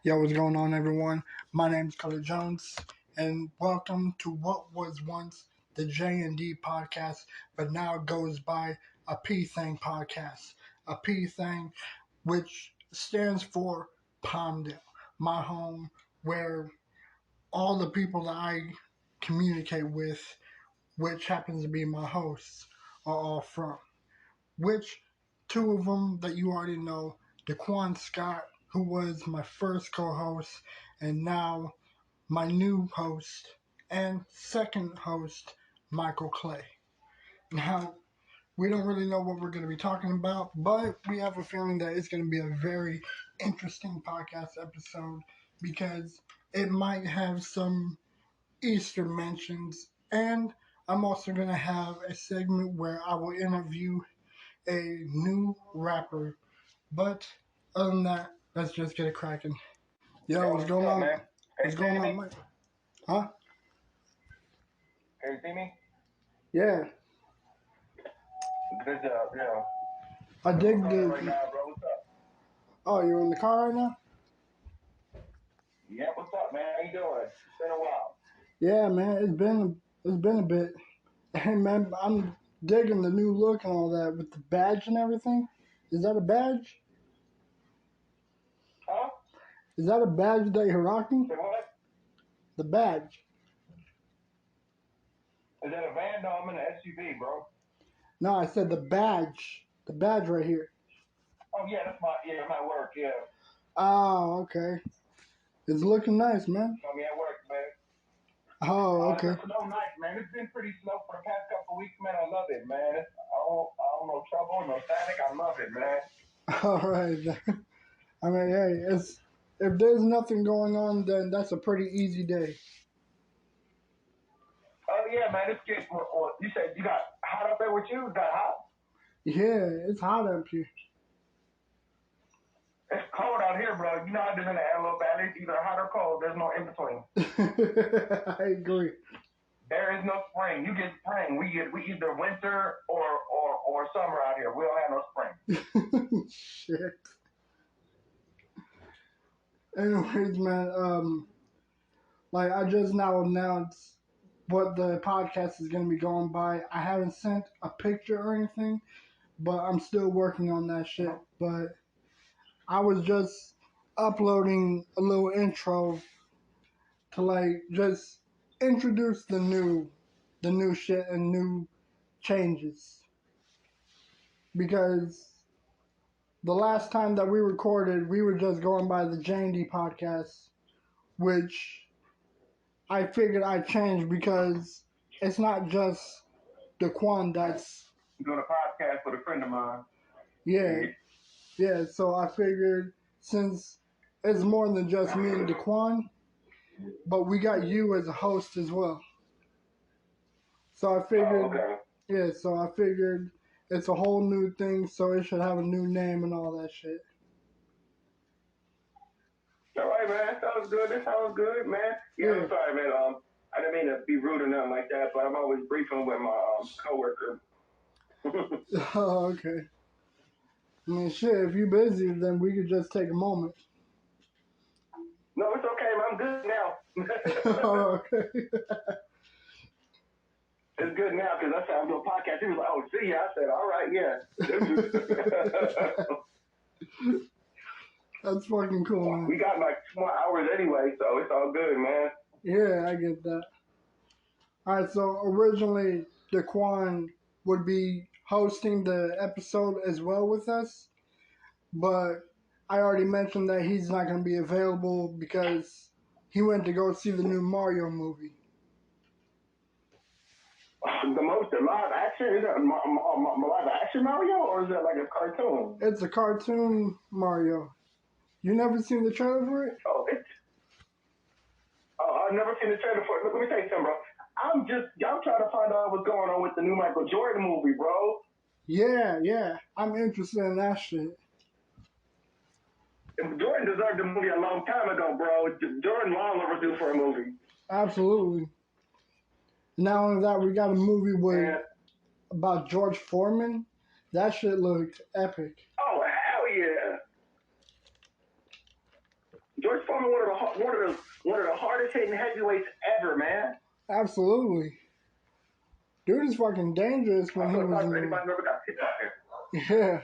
Yo, what's going on, everyone? My name's Cody Jones, and welcome to what was once the J&D podcast, but now goes by a P Thing podcast. A P Thing, which stands for Palmdale, my home, where all the people that I communicate with, which happens to be my hosts, are all from. Which two of them that you already know, Daquan Scott, who was my first co-host, and now my new host and second host, Michael Clay. Now, we don't really know what we're going to be talking about, but we have a feeling that it's going to be a very interesting podcast episode because it might have some Easter mentions, and I'm also going to have a segment where I will interview a new rapper. But other than that, let's just get it cracking. Yo, what's going on? Man? What's going on, Mike? Huh? Can you see me? Yeah. Good job, yeah. I dig What's the. going on right now, bro? What's up? Oh, you're in the car right now? Yeah, what's up, man? How you doing? It's been a while. Yeah, man. It's been a bit. Hey, man, I'm digging the new look and all that with the badge and everything. Is that a badge? Huh? Is that a badge that you're rocking? Say what? The badge. Is that a van? No, I'm in an SUV, bro. No, I said the badge. The badge right here. Oh, yeah, that's my work, yeah. Oh, okay. It's looking nice, man. I'm at work, man. Oh, okay. It's so nice, man. It's been pretty slow for the past couple of weeks, man. I love it, man. I don't know trouble, no static. I love it, man. All right. I mean, hey, if there's nothing going on, then that's a pretty easy day. Oh, yeah, man. It's getting, you said you got hot up there with you? Got hot? Yeah, it's hot up here. It's cold out here, bro. You know I live in the Antelope Valley. It's either hot or cold. There's no in between. I agree. There is no spring. You get spring. We either winter or summer out here. We don't have no spring. Shit. Anyways, man, like I just now announced what the podcast is gonna be going by. I haven't sent a picture or anything, but I'm still working on that shit. But I was just uploading a little intro to like just introduce the new shit and new changes, because the last time that we recorded we were just going by the J&D podcast, which I figured I'd change because it's not just Daquan that's I'm doing a podcast with a friend of mine. yeah, so I figured since it's more than just me and Daquan, but we got you as a host as well. So I figured, so I figured it's a whole new thing, so it should have a new name and all that shit. All right, man. That sounds good. That sounds good, man. Yeah, I'm sorry, man. I didn't mean to be rude or nothing like that, but I'm always briefing with my coworker. Oh, okay. I mean, shit, if you're busy, then we could just take a moment. No, it's okay, man. I'm good now. Oh, okay. It's good now because I said I'm doing a podcast. He was like, "Oh, see ya." I said, "All right, yeah." That's fucking cool, man. We got like 2 more hours anyway, so it's all good, man. Yeah, I get that. Alright, so originally Daquan would be hosting the episode as well with us, but I already mentioned that he's not going to be available because he went to go see the new Mario movie. The most live action? Is it a live action Mario, or is it like a cartoon? It's a cartoon Mario. You never seen the trailer for it? I've never seen the trailer for it. Look, let me tell you something, bro. I'm trying to find out what's going on with the new Michael Jordan movie, bro. Yeah. I'm interested in that shit. Jordan deserved the movie a long time ago, bro. Jordan long overdue for a movie. Absolutely. Not only that, we got a movie about George Foreman. That shit looked epic. Oh, hell yeah. George Foreman, one of the hardest hitting heavyweights ever, man. Absolutely. Dude is fucking dangerous when he was in the ring. Yeah.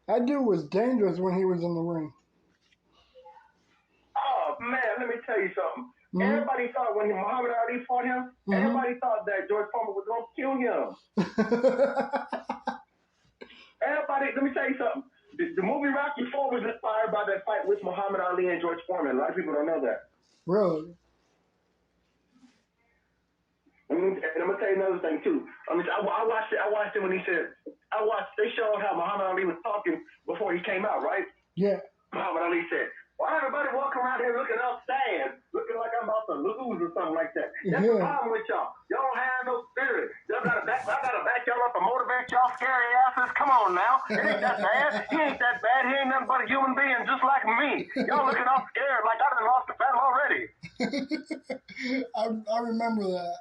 That dude was dangerous when he was in the ring. Oh, man, let me tell you something. Mm-hmm. Everybody thought when Muhammad Ali fought him, everybody thought that George Foreman was going to kill him. Everybody, let me tell you something. The movie Rocky IV was inspired by that fight with Muhammad Ali and George Foreman. A lot of people don't know that. Really? And I'm gonna tell you another thing too. I mean, I watched it when he said, they showed how Muhammad Ali was talking before he came out, right? Yeah. Muhammad Ali said, "Why everybody walking around here looking all sad, looking like I'm about to lose or something like that? That's the problem with y'all. Y'all don't have no spirit. I gotta back y'all up and motivate y'all scary asses. Come on now. It ain't that bad. He ain't that bad. He ain't nothing but a human being just like me. Y'all looking all scared like I done lost the battle already." I remember that.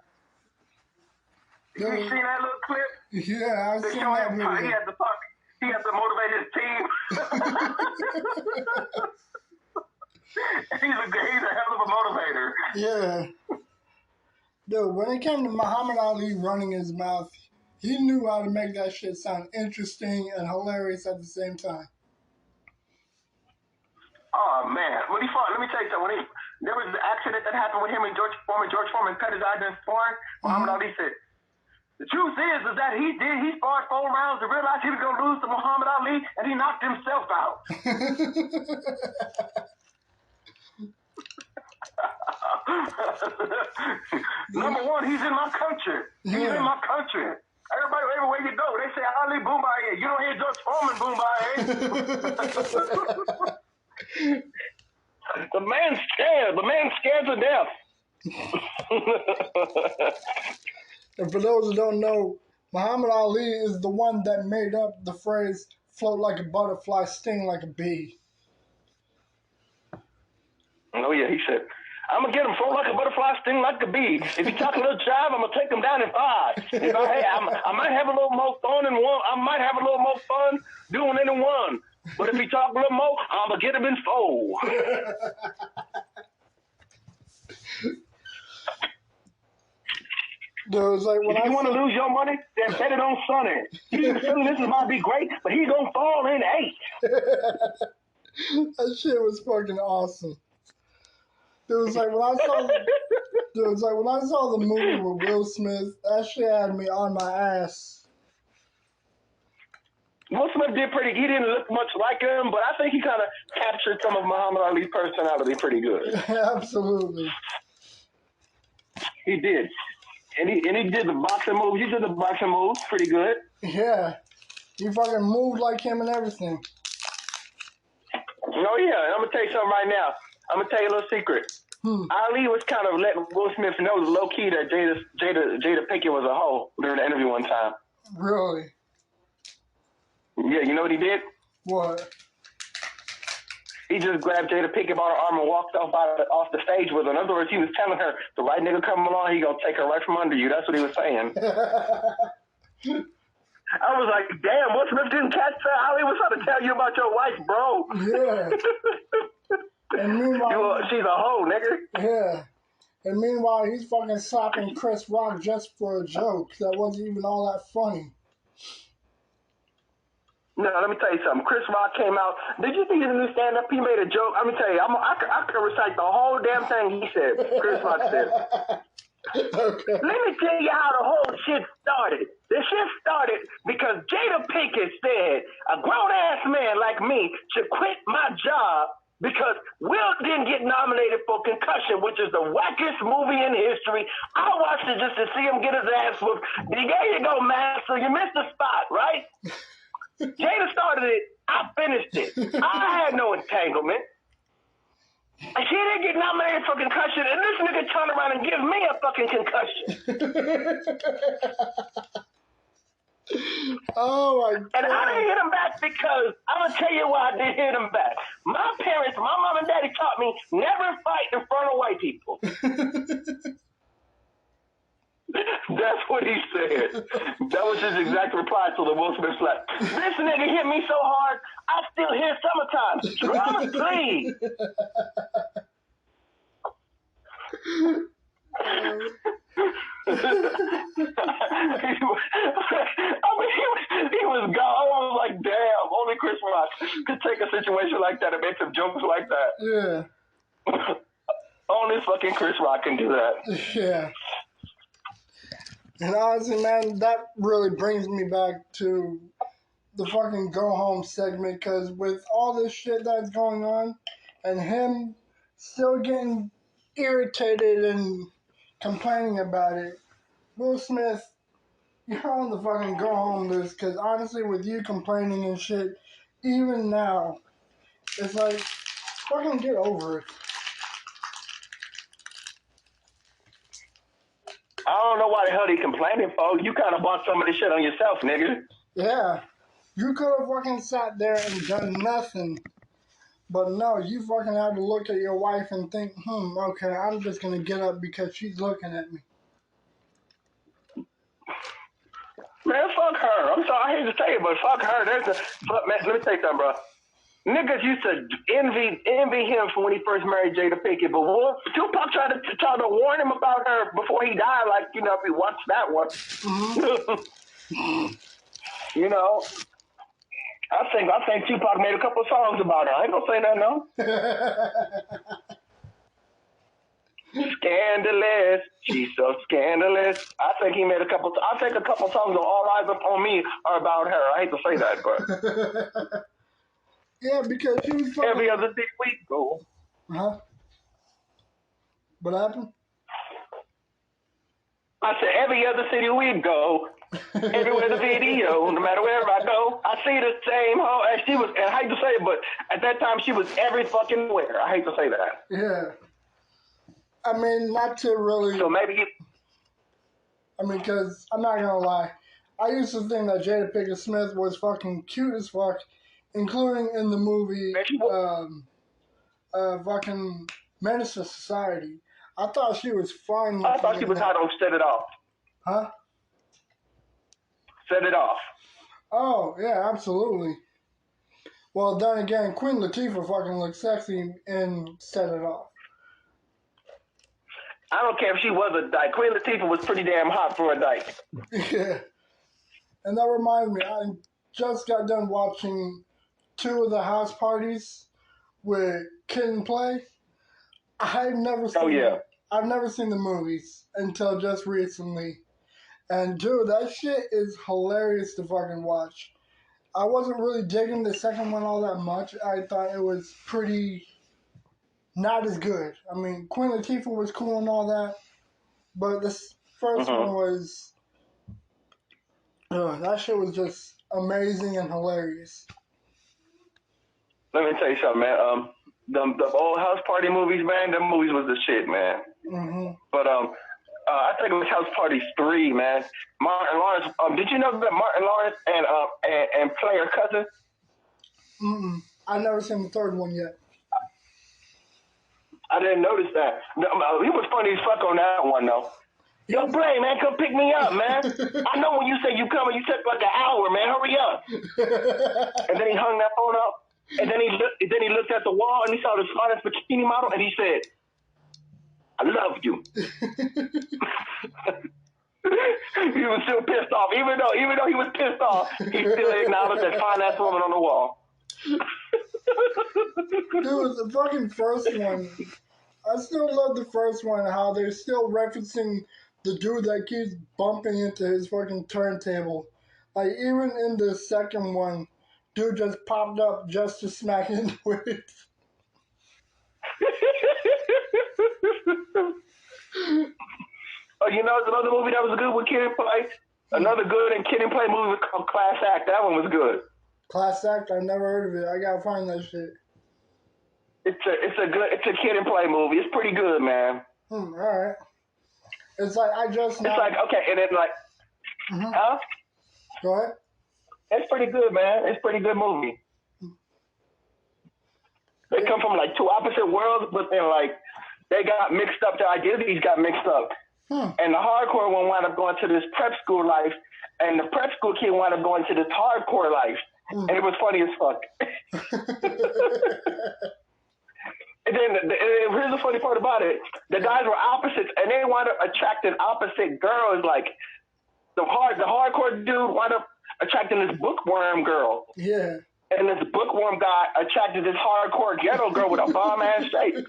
You seen that little clip? Yeah, I've seen that video. He had to motivate his team. He's a hell of a motivator. Yeah. Dude, when it came to Muhammad Ali running his mouth, he knew how to make that shit sound interesting and hilarious at the same time. Oh, man. When he fought, let me tell you something. There was an accident that happened with him and George Foreman. George Foreman cut his eye during sparring. Muhammad Ali said, "The truth is that he sparred 4 rounds to realize he was going to lose to Muhammad Ali, and he knocked himself out." Number one, he's in my country. He's in my country. Everybody, everywhere you go, they say Ali Boombaye. You don't hear George Foreman Boombaye. The man's scared. The man's scared to death. And for those who don't know, Muhammad Ali is the one that made up the phrase "float like a butterfly, sting like a bee." Oh yeah, he said, "I'm gonna get him float like a butterfly, sting like a bee. If he talk a little jive, I'm gonna take him down in 5. If I might have a little more fun in one. I might have a little more fun doing it in 1. But if he talk a little more, I'm gonna get him in 4." Dude, like when if you want to lose your money, then bet it on Sonny. He's feeling this might be great, but he's gonna fall in 8. That shit was fucking awesome. It was like when I saw the movie with Will Smith, that shit had me on my ass. Will Smith did pretty. He didn't look much like him, but I think he kind of captured some of Muhammad Ali's personality pretty good. Absolutely. He did. And he did the boxing moves. He did the boxing moves pretty good. Yeah. He fucking moved like him and everything. Oh, yeah. And I'm going to tell you something right now. I'm going to tell you a little secret. Ali was kind of letting Will Smith know low-key that Jada Pinkett was a hoe during the interview one time. Really? Yeah, you know what he did? What? He just grabbed Jada Pinkett by her arm and walked off the stage with her. In other words, he was telling her, the right nigga coming along, he gonna take her right from under you. That's what he was saying. I was like, damn, Will Smith didn't catch that? Ali was trying to tell you about your wife, bro. Yeah. And meanwhile, she's a hoe, nigga. Yeah. And meanwhile, he's fucking slapping Chris Rock just for a joke. That wasn't even all that funny. No, let me tell you something. Chris Rock came out. Did you see his new stand-up? He made a joke. Let me tell you, I could recite the whole damn thing he said. Chris Rock said. Okay. Let me tell you how the whole shit started. The shit started because Jada Pinkett said a grown-ass man like me should quit my job because Will didn't get nominated for Concussion, which is the wackest movie in history. I watched it just to see him get his ass whooped. There you go, man. So you missed the spot, right? Jada started it. I finished it. I had no entanglement. And she didn't get nominated for Concussion, and this nigga turned around and give me a fucking concussion. Oh, my God. And I didn't hit him back because, I'm going to tell you why I didn't hit him back. My parents, my mom and daddy taught me never fight in front of white people. That's what he said. That was his exact reply to the Will Smith slap. This nigga hit me so hard, I still hear summertime. Drama free. He was gone. I was like, damn, only Chris Rock could take a situation like that and make some jokes like that. Yeah. Only fucking Chris Rock can do that. Yeah. And honestly, man, that really brings me back to the fucking go home segment, because with all this shit that's going on and him still getting irritated and complaining about it, Will Smith, you're on the fucking go home list, because honestly, with you complaining and shit, even now, it's like, fucking get over it. I don't know why the hell he complaining for. You kind of bought some of this shit on yourself, nigga. Yeah. You could have fucking sat there and done nothing. But no, you fucking had to look at your wife and think, okay, I'm just going to get up because she's looking at me. Man, fuck her. I'm sorry, I hate to say it, but fuck her. Man, let me tell you something, bro. Niggas used to envy him for when he first married Jada Pinkett, but Tupac tried to warn him about her before he died. Like, if he watched that one, I think Tupac made a couple songs about her. I ain't gonna say that no. Scandalous, she's so scandalous. I think he made a couple songs of All Eyes Upon Me are about her. I hate to say that, but. Yeah, because she was fucking... Every other city we go. Huh? What happened? I said, every other city we go. Everywhere the video, no matter wherever I go, I see the same hoe. And she was, and I hate to say it, but at that time she was every fucking where. I hate to say that. Yeah. I mean, not to really... So maybe because I'm not gonna lie. I used to think that Jada Pinkett Smith was fucking cute as fuck, including in the movie fucking Menace to Society. I thought she was fine. I thought she was hot on Set It Off. Huh? Set It Off. Oh, yeah, absolutely. Well, then again, Queen Latifah fucking looks sexy and Set It Off. I don't care if she was a dyke. Queen Latifah was pretty damn hot for a dyke. Yeah. And that reminds me, I just got done watching 2 of the house parties with Kid and Play. I've never seen the movies until just recently. And dude, that shit is hilarious to fucking watch. I wasn't really digging the second one all that much. I thought it was pretty not as good. I mean, Queen Latifah was cool and all that, but this first one was that shit was just amazing and hilarious. Let me tell you something, man. The old house party movies, man, them movies was the shit, man. But I think it was House Party 3, man. Martin Lawrence. Did you know that Martin Lawrence and Play are cousins? I've never seen the third one yet. I didn't notice that. He was funny as fuck on that one, though. Yo, Play, man, come pick me up, man. I know when you say you coming, you took like an hour, man. Hurry up. And then he hung that phone up. And then he looked at the wall and he saw this finest bikini model and he said, I love you. He was still pissed off. Even though he was pissed off, he still acknowledged that fine ass woman on the wall. Dude, the fucking first one. I still love the first one, how they're still referencing the dude that keeps bumping into his fucking turntable. Like, even in the second one, dude just popped up just to smack into it. Oh, you know, another movie that was good with Kid and Play? Another good and Kid and Play movie was called Class Act. That one was good. Class Act? I never heard of it. I gotta find that shit. It's a Kid and Play movie. It's pretty good, man. Alright. It's like, okay, and then like, huh? Go ahead. It's pretty good, man. It's a pretty good movie. They come from like 2 opposite worlds, but then like, they got mixed up, their identities got mixed up. And the hardcore one wound up going to this prep school life, and the prep school kid wound up going to this hardcore life. And it was funny as fuck. And then here's the funny part about it: the guys were opposites, and they wound up attracting opposite girls. Like the hardcore dude wound up attracting this bookworm girl. Yeah. And this bookworm guy attracted this hardcore ghetto girl with a bomb ass shape.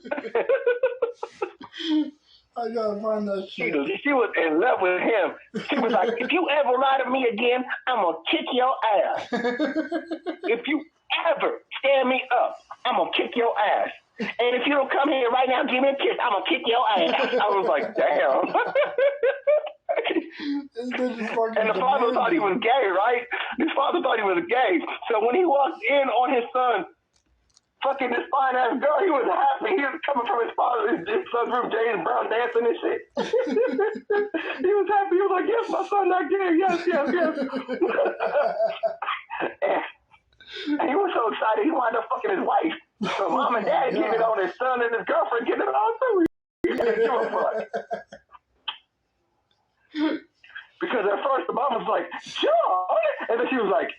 I gotta find that shit. She was in love with him. She was like, if you ever lie to me again, I'm gonna kick your ass. If you ever stand me up, I'm gonna kick your ass. And if you don't come here right now and give me a kiss, I'm gonna kick your ass. I was like, damn. And the father thought he was gay, right? His father thought he was gay. So when he walked in on his son, fucking this fine ass girl, he was happy. He was coming from his son's room, James Brown dancing and shit. He was happy. He was like, yes, my son not gay. Yes. And he was so excited, he wound up fucking his wife. So mom and dad getting it on his son and his girlfriend getting it on too. He didn't give a fuck. Because at first the mom was like, Sean, and then she was like,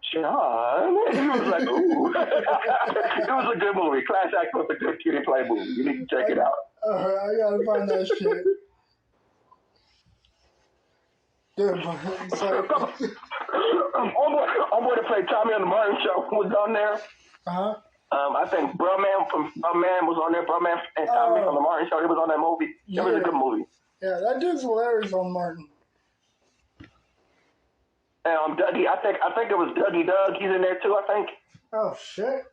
Sean, and he was like, ooh. It was a good movie. Class Act was a good kitty play movie. You need to check it out. I gotta find that shit. Dude, it's like... Homeboy to play Tommy on the Martin Show was on there. Uh-huh. I think Bro Man was on there. Bro Man and Tommy from the Martin Show. He was on that movie. It was a good movie. Yeah, that dude's hilarious on Martin. And Dougie, I think it was Dougie Doug. He's in there too, I think. Oh shit!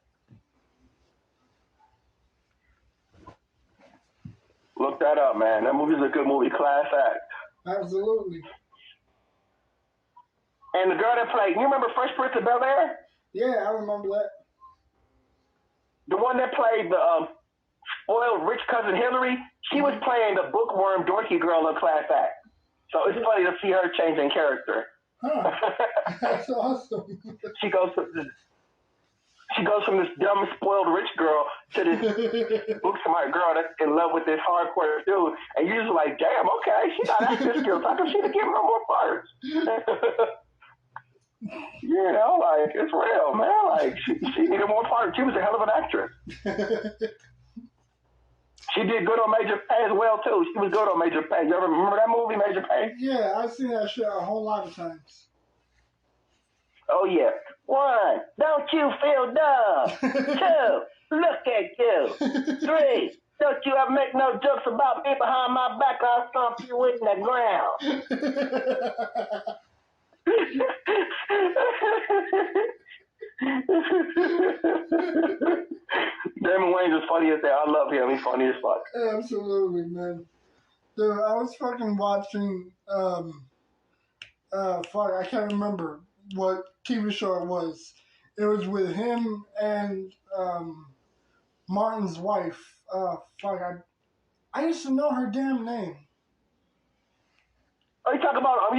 Look that up, man. That movie's a good movie. Class Act. Absolutely. And the girl that played, you remember Fresh Prince of Bel-Air? Yeah, I remember that. The one that played the spoiled rich cousin Hillary, she was playing the bookworm dorky girl in Class Act. So it's funny to see her changing character. Huh. That's awesome. She goes from this dumb spoiled rich girl to this book smart girl that's in love with this hardcore dude, and you're just like, damn, okay, she got acting skills. How come she didn't give her more parts? You know, like, it's real, man. Like, she needed more parts. She was a hell of an actress. She did good on Major Pay as well, too. She was good on Major Pay. You ever remember that movie, Major Pay? Yeah, I've seen that shit a whole lot of times. Oh, yeah. 1, don't you feel dumb? 2, look at you. 3, don't you ever make no jokes about me behind my back. I'll stomp you in the ground. Damon Wayans is funny as hell. I love him. He's funny as fuck. Absolutely, man. Dude, I was fucking watching, I can't remember what TV show it was. It was with him and, Martin's wife. I used to know her damn name. Are you talking about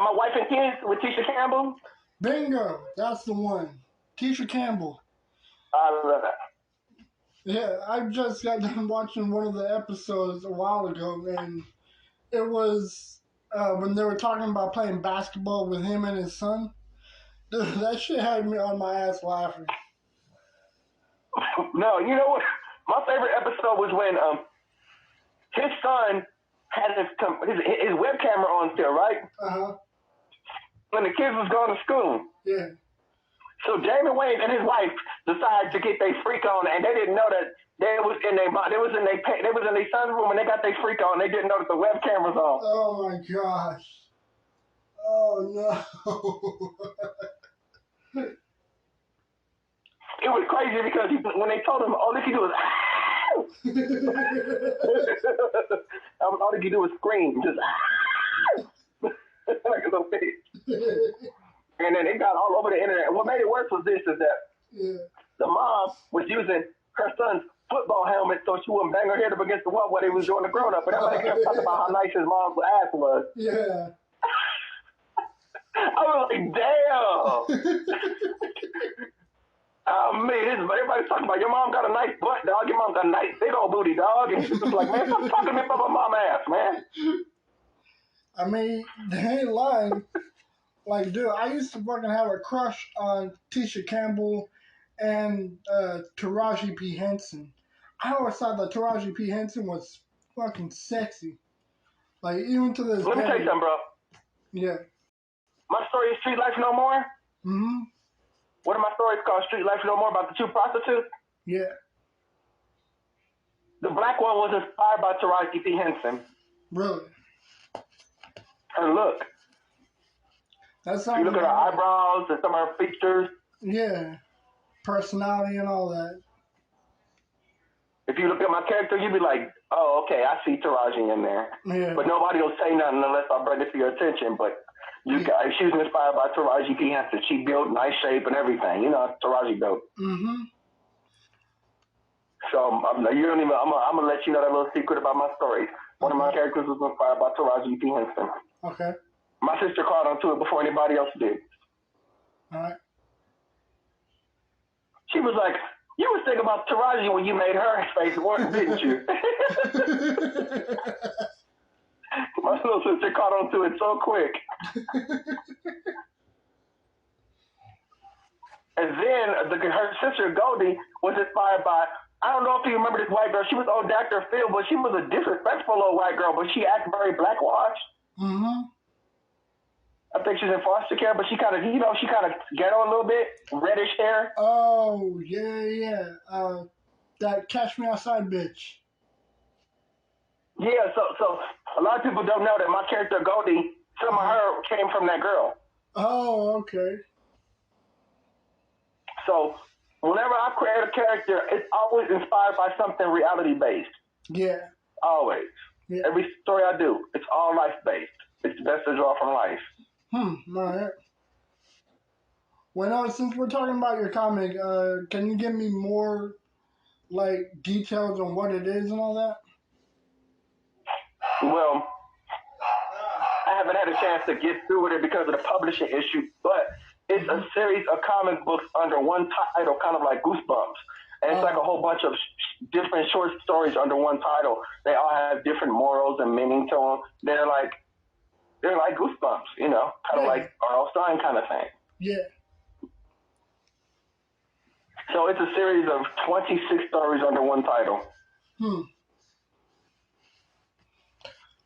My Wife and Kids with Tisha Campbell? Bingo, that's the one. Tisha Campbell. I love that. Yeah, I just got done watching one of the episodes a while ago, and it was when they were talking about playing basketball with him and his son. Dude, that shit had me on my ass laughing. No, you know what? My favorite episode was when his son had his web camera on still, right? Uh-huh. When the kids was going to school. Yeah. So Damon Wayans and his wife decided to get their freak on, and they didn't know that they was in their son's room, and they got their freak on. They didn't know that the webcam was on. Oh my gosh. Oh no. It was crazy because when they told him all they could do was all they could do was scream, just like a little bitch. And then it got all over the internet. And what made it worse was this: is that the mom was using her son's football helmet so she wouldn't bang her head up against the wall while they was doing the grown up. But everybody kept talking about how nice his mom's ass was. Yeah. I was like, damn. Oh man, everybody's talking about your mom got a nice butt, dog. Your mom got a nice big old booty, dog. And she's just like, man, stop talking to me about my mom ass, man. I mean, they ain't lying. Like, dude, I used to fucking have a crush on Tisha Campbell and Taraji P. Henson. I always thought that Taraji P. Henson was fucking sexy. Like, even to this Let me day. tell you something, bro. Yeah. My story is Street Life No More. Mm-hmm. One of my stories called Street Life No More about the two prostitutes. Yeah. The black one was inspired by Taraji P. Henson. Really? Her look. That sounds. You look at her eyebrows and some of her features. Yeah. Personality and all that. If you look at my character, you'd be like, oh, okay, I see Taraji in there. Yeah. But nobody will say nothing unless I bring it to your attention. But she was inspired by Taraji P. Henson. She built nice shape and everything. You know, Taraji built. Mm-hmm. So I'm gonna let you know that little secret about my story. One of my characters was inspired by Taraji P. Henson. Okay. My sister caught on to it before anybody else did. All right. She was like, you was thinking about Taraji when you made her face worse, didn't you? My little sister caught on to it so quick. And then her sister Cody was inspired by, I don't know if you remember this white girl. She was old Dr. Phil, but she was a disrespectful old white girl, but she acted very blackwashed. Mm-hmm. I think she's in foster care, but she kind of ghetto a little bit, reddish hair. Oh, yeah. That Catch Me Outside bitch. Yeah, so a lot of people don't know that my character Cody, some of her came from that girl. Oh, okay. So whenever I create a character, it's always inspired by something reality-based. Yeah. Always. Yeah. Every story I do, it's all life-based. It's best to draw from life. All right. Well, since we're talking about your comic, can you give me more, like, details on what it is and all that? Well, I haven't had a chance to get through with it because of the publishing issue, but it's a series of comic books under one title, kind of like Goosebumps. And it's like a whole bunch of different short stories under one title. They all have different morals and meaning to them. They're like Goosebumps, you know, kind of like R.L. Stein kind of thing. Yeah. So it's a series of 26 stories under one title.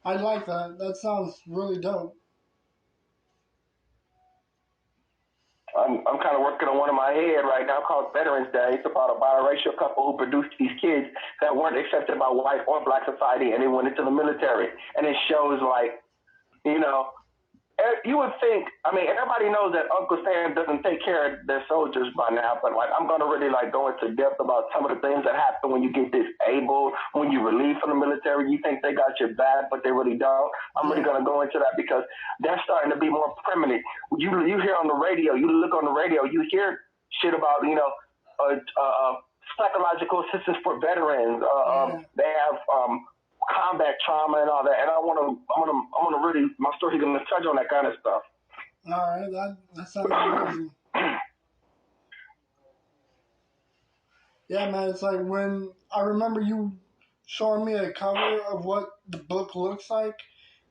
I like that. That sounds really dope. I'm kind of working on one in my head right now called Veterans Day. It's about a biracial couple who produced these kids that weren't accepted by white or black society, and they went into the military. And it shows, like, you know, you would think, I mean, everybody knows that Uncle Sam doesn't take care of their soldiers by now, but, like, I'm going to really, like, go into depth about some of the things that happen when you get disabled, when you relieve from the military. You think they got your back, but they really don't. I'm really going to go into that because they're starting to be more permanent. You hear on the radio, you look on the radio, you hear shit about, you know, psychological assistance for veterans. They have combat trauma and all that, and I'm gonna really, my story's gonna touch on that kind of stuff. All right, that sounds amazing. Yeah, man, it's like when I remember you showing me a cover of what the book looks like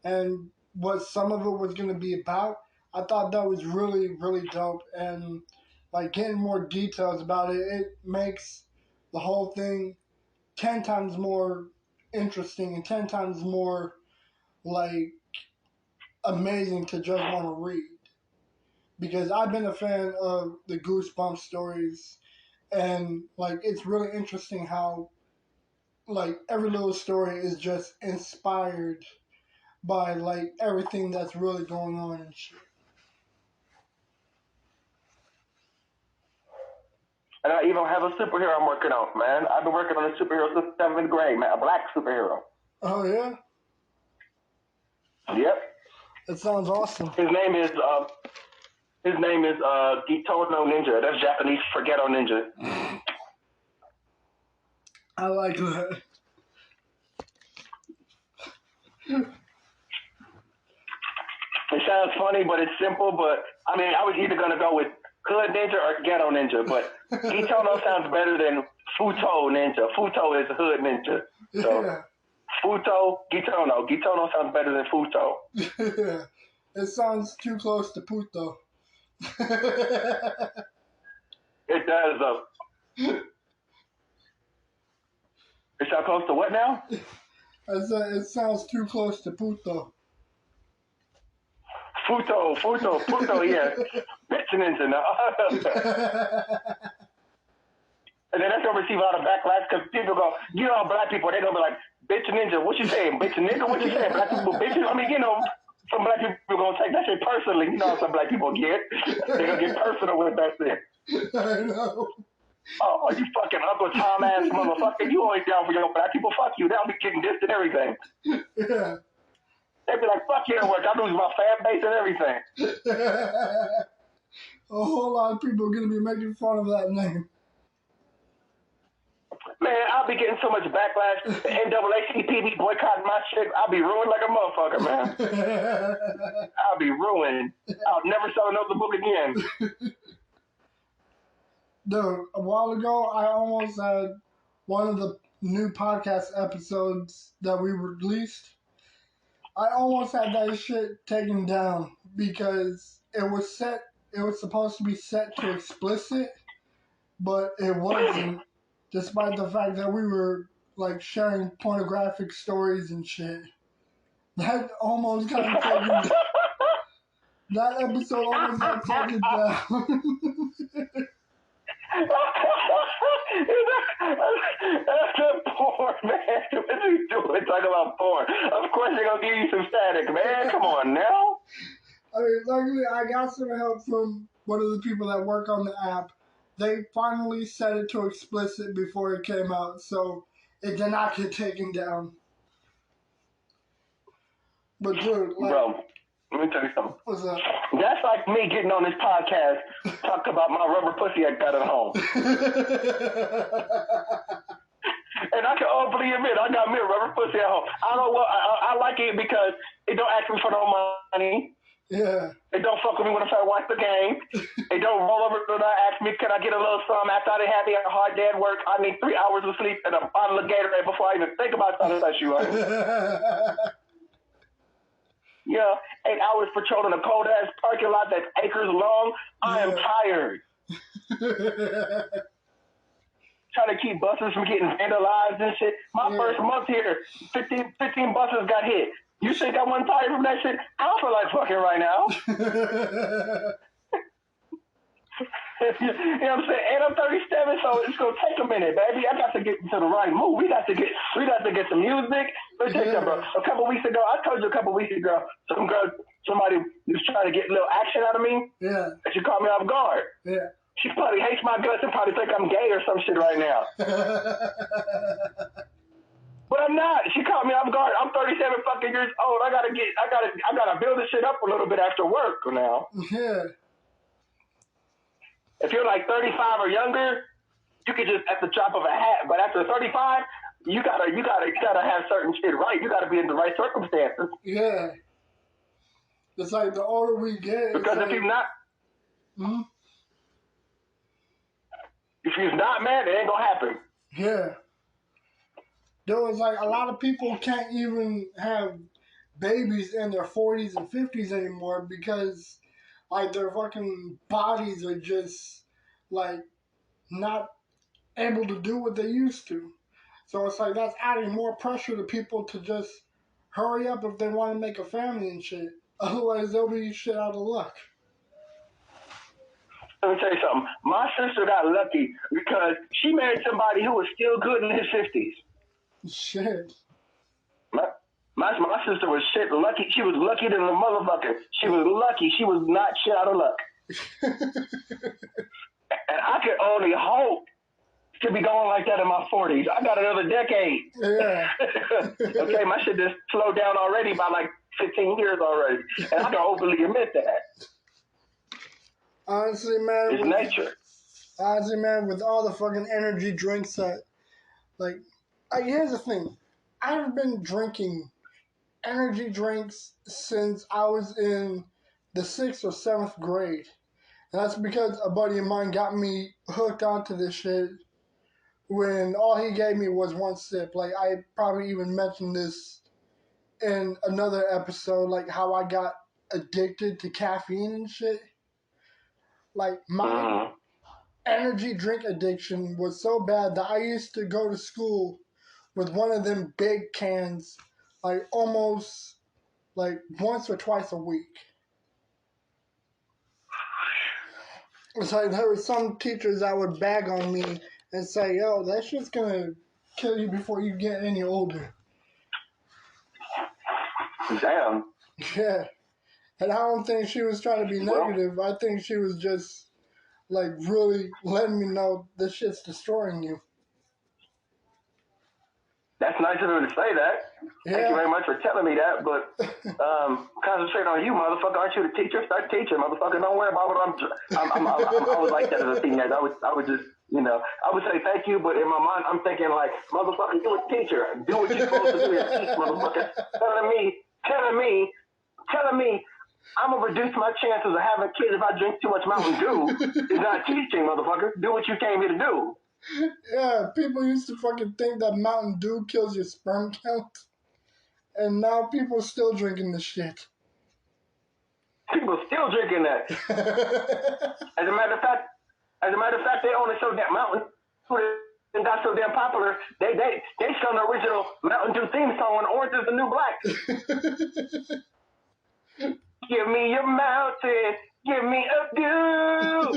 and what some of it was gonna be about. I thought that was really, really dope, and like getting more details about it, it makes the whole thing 10 times more interesting and 10 times more like amazing to just want to read, because I've been a fan of the Goosebumps stories, and like it's really interesting how like every little story is just inspired by like everything that's really going on and shit. And I even have a superhero I'm working on, man. I've been working on a superhero since 7th grade, man. A black superhero. Oh yeah? Yep. That sounds awesome. His name is Gitono Ninja. That's Japanese for ghetto ninja. I like that. It sounds funny, but it's simple. But I mean, I was either gonna go with Hood Ninja or Ghetto Ninja, but Gitono sounds better than Futo Ninja. Futo is Hood Ninja. So Futo, Gitono. Gitono sounds better than Futo. Yeah. It sounds too close to puto. It does, though. It sounds close to what now? I said it sounds too close to puto. Puto, yeah. Bitch ninja, no. And then that's gonna receive a lot of backlash because people go, you know, black people, they're gonna be like, bitch ninja, what you saying? Bitch nigga, what you saying? Black people, bitches. I mean, you know, some black people gonna take that shit personally. You know how some black people get. They're gonna get personal with that shit. I know. Oh, you fucking Uncle Tom ass motherfucker. You always down for your black people. Fuck you. They'll be getting dissed and everything. Yeah. They'd be like, fuck your work. I lose my fan base and everything. A whole lot of people are going to be making fun of that name. Man, I'll be getting so much backlash. The NAACP be boycotting my shit. I'll be ruined like a motherfucker, man. I'll be ruined. I'll never sell another book again. Dude, a while ago, I almost had one of the new podcast episodes that we released. I almost had that shit taken down because it was supposed to be set to explicit, but it wasn't, despite the fact that we were like sharing pornographic stories and shit. That almost got taken down. That episode almost got taken down. That's porn, man. What are you doing? Talking about porn. Of course they're gonna give you some static, man. Come on now. I mean, luckily I got some help from one of the people that work on the app. They finally set it to explicit before it came out, so it did not get taken down. But dude, like, bro, let me tell you something. What's up? That's like me getting on this podcast, talk about my rubber pussy I got at home. And I can openly admit, I got me a rubber pussy at home. I don't know what I like it because it don't ask me for no money. Yeah. It don't fuck with me when I try to watch the game. It don't roll over and ask me, can I get a little something after I had me a hard day at work? I need 3 hours of sleep and a bottle of Gatorade before I even think about trying to touch you. Yeah, 8 hours patrolling a cold ass parking lot that's acres long. I am tired. Trying to keep buses from getting vandalized and shit. My first month here, 15 buses got hit. You think I wasn't tired from that shit? I don't feel like fucking right now. You know what I'm saying? And I'm 37, so it's gonna take a minute, baby. I got to get into the right mood. We got to get some music. Let's take that, bro. I told you a couple weeks ago, somebody was trying to get a little action out of me. Yeah. And she caught me off guard. Yeah. She probably hates my guts and probably think I'm gay or some shit right now. But I'm not. She caught me off guard. I'm 37 fucking years old. I gotta build this shit up a little bit after work now. Yeah. If you're like 35 or younger, you could just at the drop of a hat. But after 35, you gotta have certain shit right. You gotta be in the right circumstances. Yeah. It's like the older we get. Because if you're not, if you're not, man, it ain't gonna happen. Yeah. There was like a lot of people can't even have babies in their 40s and 50s anymore because like their fucking bodies are just like not able to do what they used to. So it's like that's adding more pressure to people to just hurry up if they want to make a family and shit. Otherwise they'll be shit out of luck. Let me tell you something. My sister got lucky because she married somebody who was still good in his 50s. Shit. My sister was shit lucky. She was lucky than a motherfucker. She was lucky. She was not shit out of luck. And I could only hope to be going like that in my 40s. I got another decade. Yeah. Okay, my shit just slowed down already by like 15 years already. And I can openly admit that. Honestly, man. It's nature. Honestly, man, with all the fucking energy drinks that, like, here's the thing. I've been drinking energy drinks since I was in the 6th or 7th grade. And that's because a buddy of mine got me hooked onto this shit when all he gave me was one sip. Like, I probably even mentioned this in another episode, like how I got addicted to caffeine and shit. Like, my energy drink addiction was so bad that I used to go to school with one of them big cans, like, almost, like, once or twice a week. It's like there were some teachers that would bag on me and say, yo, that shit's gonna kill you before you get any older. Damn. Yeah. And I don't think she was trying to be negative. I think she was just, like, really letting me know this shit's destroying you. That's nice of her to say that. Yeah. Thank you very much for telling me that, but concentrate on you, motherfucker. Aren't you the teacher? Start teaching, motherfucker. Don't worry about what I was like that as a teenager. I would just, you know, I would say thank you, but in my mind, I'm thinking like, motherfucker, you a teacher. Do what you're supposed to do. You teach, motherfucker. Telling me, I'm going to reduce my chances of having kids if I drink too much Mountain Dew. Is not teaching, motherfucker. Do what you came here to do. Yeah, people used to fucking think that Mountain Dew kills your sperm count. And now people are still drinking this shit. People still drinking that. As a matter of fact, they own it so damn Mountain Dew got so damn popular. They sung the original Mountain Dew theme song on Orange is the New Black. Give me your mountain, give me a dew.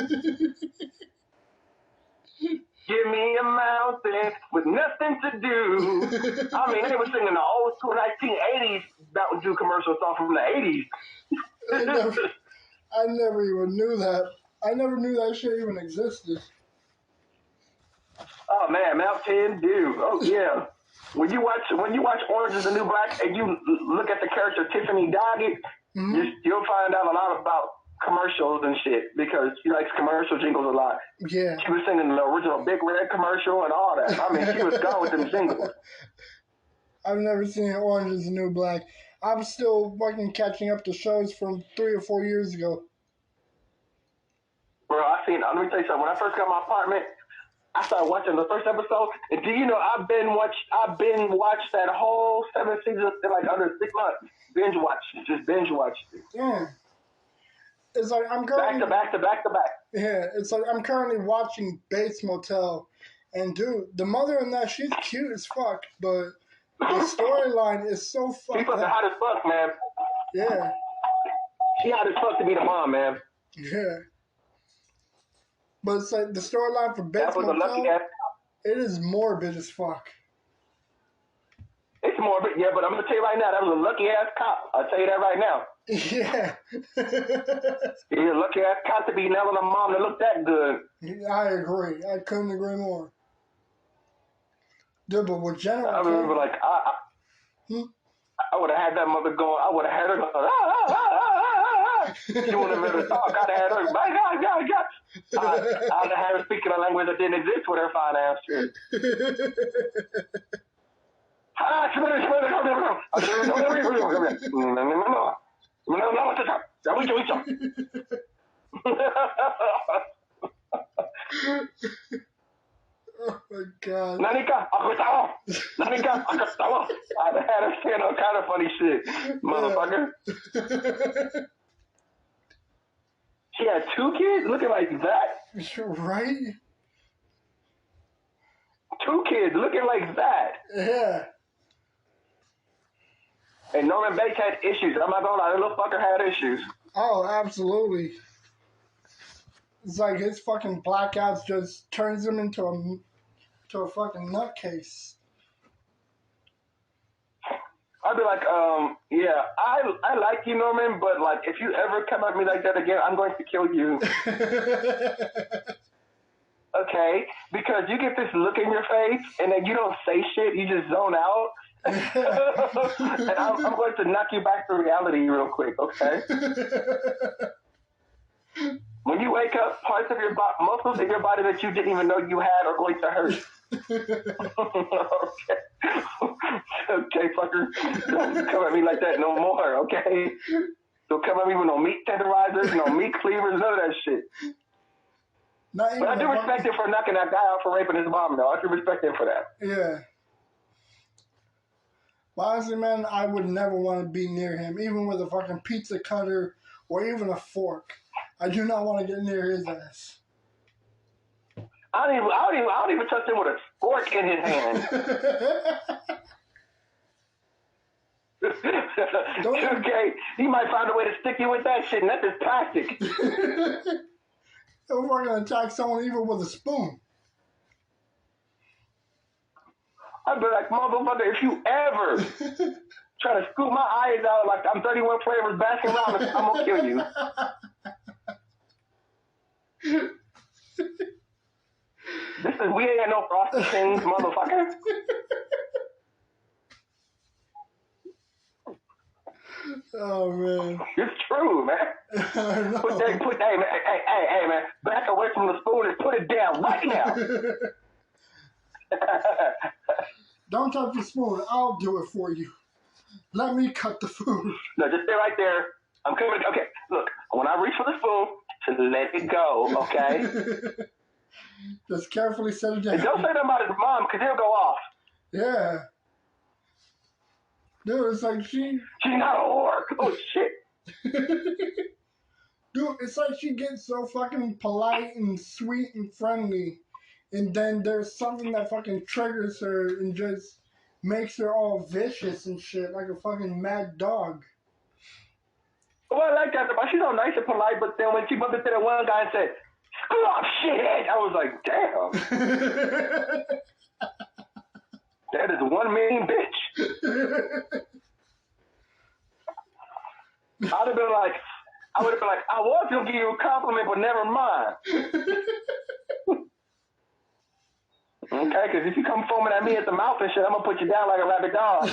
Give me a mountain with nothing to do. I mean, they were singing the old school 1980s Mountain Dew commercial song from the 80s. I never even knew that. I never knew that shit even existed. Oh man, Mountain Dew. Oh yeah. When you watch Orange is the New Black and you look at the character Tiffany Doggett, you'll find out a lot about commercials and shit because she likes commercial jingles a lot. Yeah. She was singing the original Big Red commercial and all that. I mean, she was gone with them jingles. I've never seen Orange is the New Black. I'm still fucking catching up to shows from 3 or 4 years ago. Bro, let me tell you something. When I first got my apartment, I started watching the first episode, and do you know I've been watched that whole 7 seasons in like under 6 months. Binge watched it. Yeah. It's like I'm currently back to back. Yeah, it's like I'm currently watching Bates Motel, and dude, the mother in that, she's cute as fuck, but the storyline is so fucked She's fucking up. hot as fuck, man. Yeah. She hot as fuck to be the mom, man. Yeah. But it's like the storyline for Bates Motel, it is morbid as fuck. It's morbid, yeah, but I'm gonna tell you right now, that was a lucky ass cop. I'll tell you that right now. Yeah. He's a lucky ass cop to be nailing a mom that looked that good. I agree. I couldn't agree more. Dude, but with General I remember, like, I would have had that mother going, I would have had her going, She wouldn't have ever talk. I'd have had her, my God. I'd have had her speaking a language that didn't exist with her fine ass shit. Oh my God. Nanika, acostado. I'd have had her saying all kind of funny shit, motherfucker. She had 2 kids looking like that. Right? 2 kids looking like that. Yeah. And Norman Bates had issues. I'm not gonna lie, that little fucker had issues. Oh, absolutely. It's like his fucking blackouts just turns him into a fucking nutcase. I'd be like, yeah, I like you, Norman, but like, if you ever come at me like that again, I'm going to kill you. Okay? Because you get this look in your face, and then you don't say shit, you just zone out. And I'm going to knock you back to reality real quick, okay? When you wake up, parts of your muscles in your body that you didn't even know you had are going to hurt. Okay, fucker. Don't come at me like that no more, okay? Don't come at me with no meat tenderizers, no meat cleavers, none of that shit. But I do respect him for knocking that guy out for raping his mom, though. I do respect him for that. Yeah. But honestly, man, I would never want to be near him, even with a fucking pizza cutter or even a fork. I do not want to get near his ass. I don't even touch him with a fork in his hand. Okay, he might find a way to stick you with that shit, and that's just plastic. If we're gonna attack someone even with a spoon. I'd be like, motherfucker, if you ever try to scoop my eyes out like I'm 31 flavors Baskin Robbins, I'm gonna kill you. We ain't got no frosty things, motherfucker. Oh man, it's true, man. Hey, man, back away from the spoon and put it down right now. Don't touch the spoon. I'll do it for you. Let me cut the food. No, just stay right there. I'm coming. Okay, look. When I reach for the spoon, just let it go. Okay. Just carefully set it down. And don't say nothing about his mom, because he'll go off. Yeah. Dude, it's like she's not a whore. Oh shit. Dude, it's like she gets so fucking polite and sweet and friendly, and then there's something that fucking triggers her and just makes her all vicious and shit, like a fucking mad dog. Well, I like that, but she's all nice and polite, but then when she bumped into that one guy and said, "Screw off, shithead," I was like, damn. That is one mean bitch. I would have been like, I was going to give you a compliment, but never mind. Okay, because if you come foaming at me at the mouth and shit, I'm going to put you down like a rabid dog.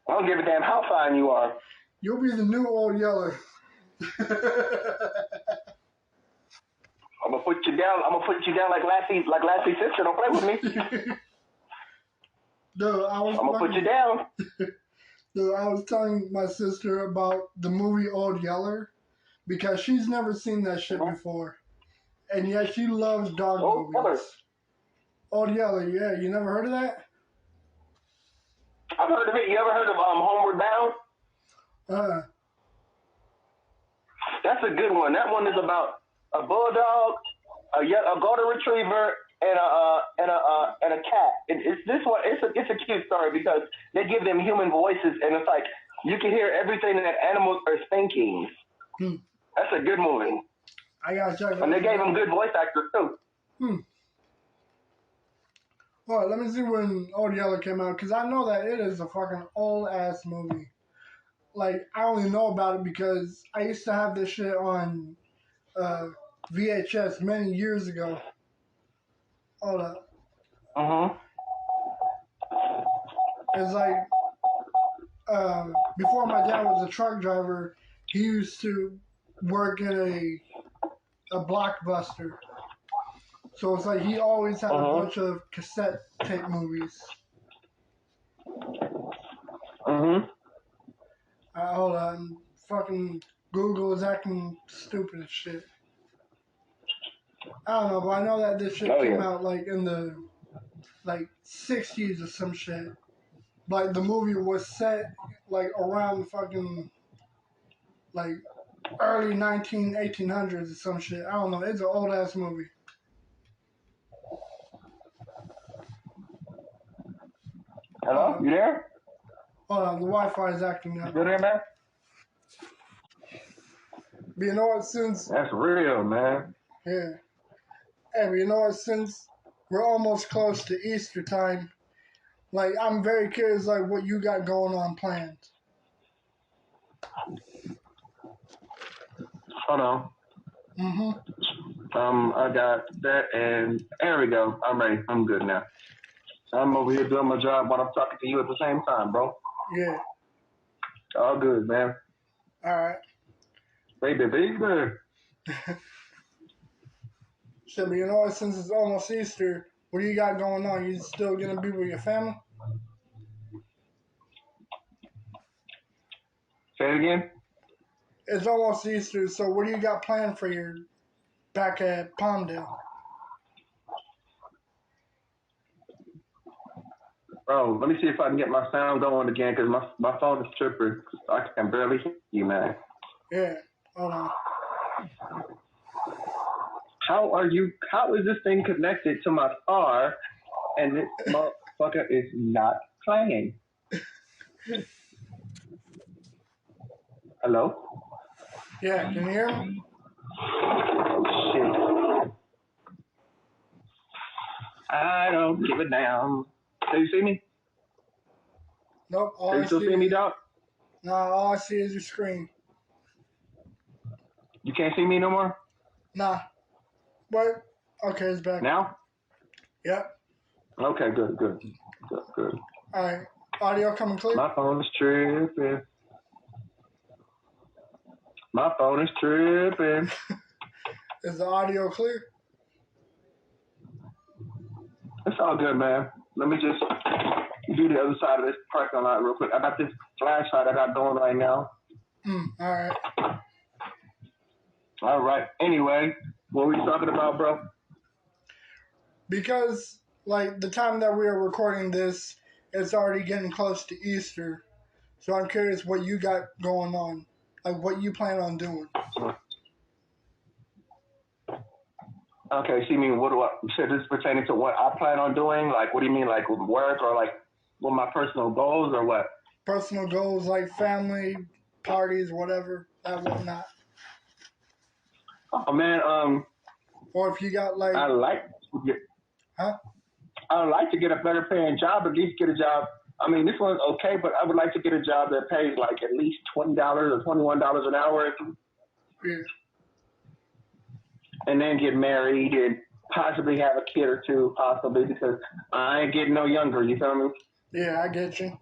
I don't give a damn how fine you are. You'll be the new Old Yeller. I'm going to put you down. I'm going to put you down like Lassie's sister. Don't play with me. Dude, I'm going to put you down. Dude, I was telling my sister about the movie Old Yeller because she's never seen that shit before. And yet she loves dog movies. Yeller. Old Yeller, yeah. You never heard of that? I've heard of it. You ever heard of Homeward Bound? That's a good one. That one is about a bulldog, a golden retriever, and a cat. It's a cute story because they give them human voices, and it's like you can hear everything that animals are thinking. That's a good movie. I gotta check it out. And they gave them good voice actors too. Well, let me see when Old Yeller came out, because I know that it is a fucking old-ass movie. Like, I only know about it because I used to have this shit on VHS many years ago. Hold up. It's like, before my dad was a truck driver, he used to work in a Blockbuster. So it's like he always had a bunch of cassette tape movies. Hold on. Fucking Google is acting stupid as shit. I don't know, but I know that this shit came out like in the 60s or some shit. Like the movie was set like around fucking like early 1800s or some shit. I don't know. It's an old ass movie. Hello? You there? Hold on, the Wi-Fi is acting up. You there, man? But you know what, since... That's real, man. Yeah. Hey, but you know what, since we're almost close to Easter time, like, I'm very curious, like, what you got going on planned. Hold on. I got that, and there we go. I'm ready. I'm good now. I'm over here doing my job while I'm talking to you at the same time, bro. Yeah. All good, man. All right. Baby. So, but you know what, since it's almost Easter, what do you got going on? You still gonna be with your family? Say it again? It's almost Easter, so what do you got planned for your back at Palmdale? Oh, let me see if I can get my sound going again because my phone is tripping. I can barely hear you, man. Yeah. Hold on. How is this thing connected to my car and this motherfucker is not playing? Hello? Yeah, can you hear me? Oh, shit. I don't give a damn. Do you see me? Nope. Can you still see me, dog? No, all I see is your screen. You can't see me no more? Nah. What? Okay, it's back. Now? Yep. Okay, good. All right. Audio coming clear? My phone is tripping. My phone is tripping. Is the audio clear? It's all good, man. Let me just do the other side of this parking lot real quick. I got this flashlight I got going right now. All right. All right. Anyway, what were we talking about, bro? Because, like, the time that we are recording this, it's already getting close to Easter. So I'm curious what you got going on. Like, what you plan on doing. Okay, so you mean so this is pertaining to what I plan on doing? Like, what do you mean, like with work or like with my personal goals or what? Personal goals like family, parties, whatever, that whatnot. Oh man, Or if you got like, I like to get a better paying job, at least get a job. I mean, this one's okay, but I would like to get a job that pays like at least $20 or $21 an hour. Yeah. And then get married and possibly have a kid or two, possibly, because I ain't getting no younger, you feel me? Yeah, I get you.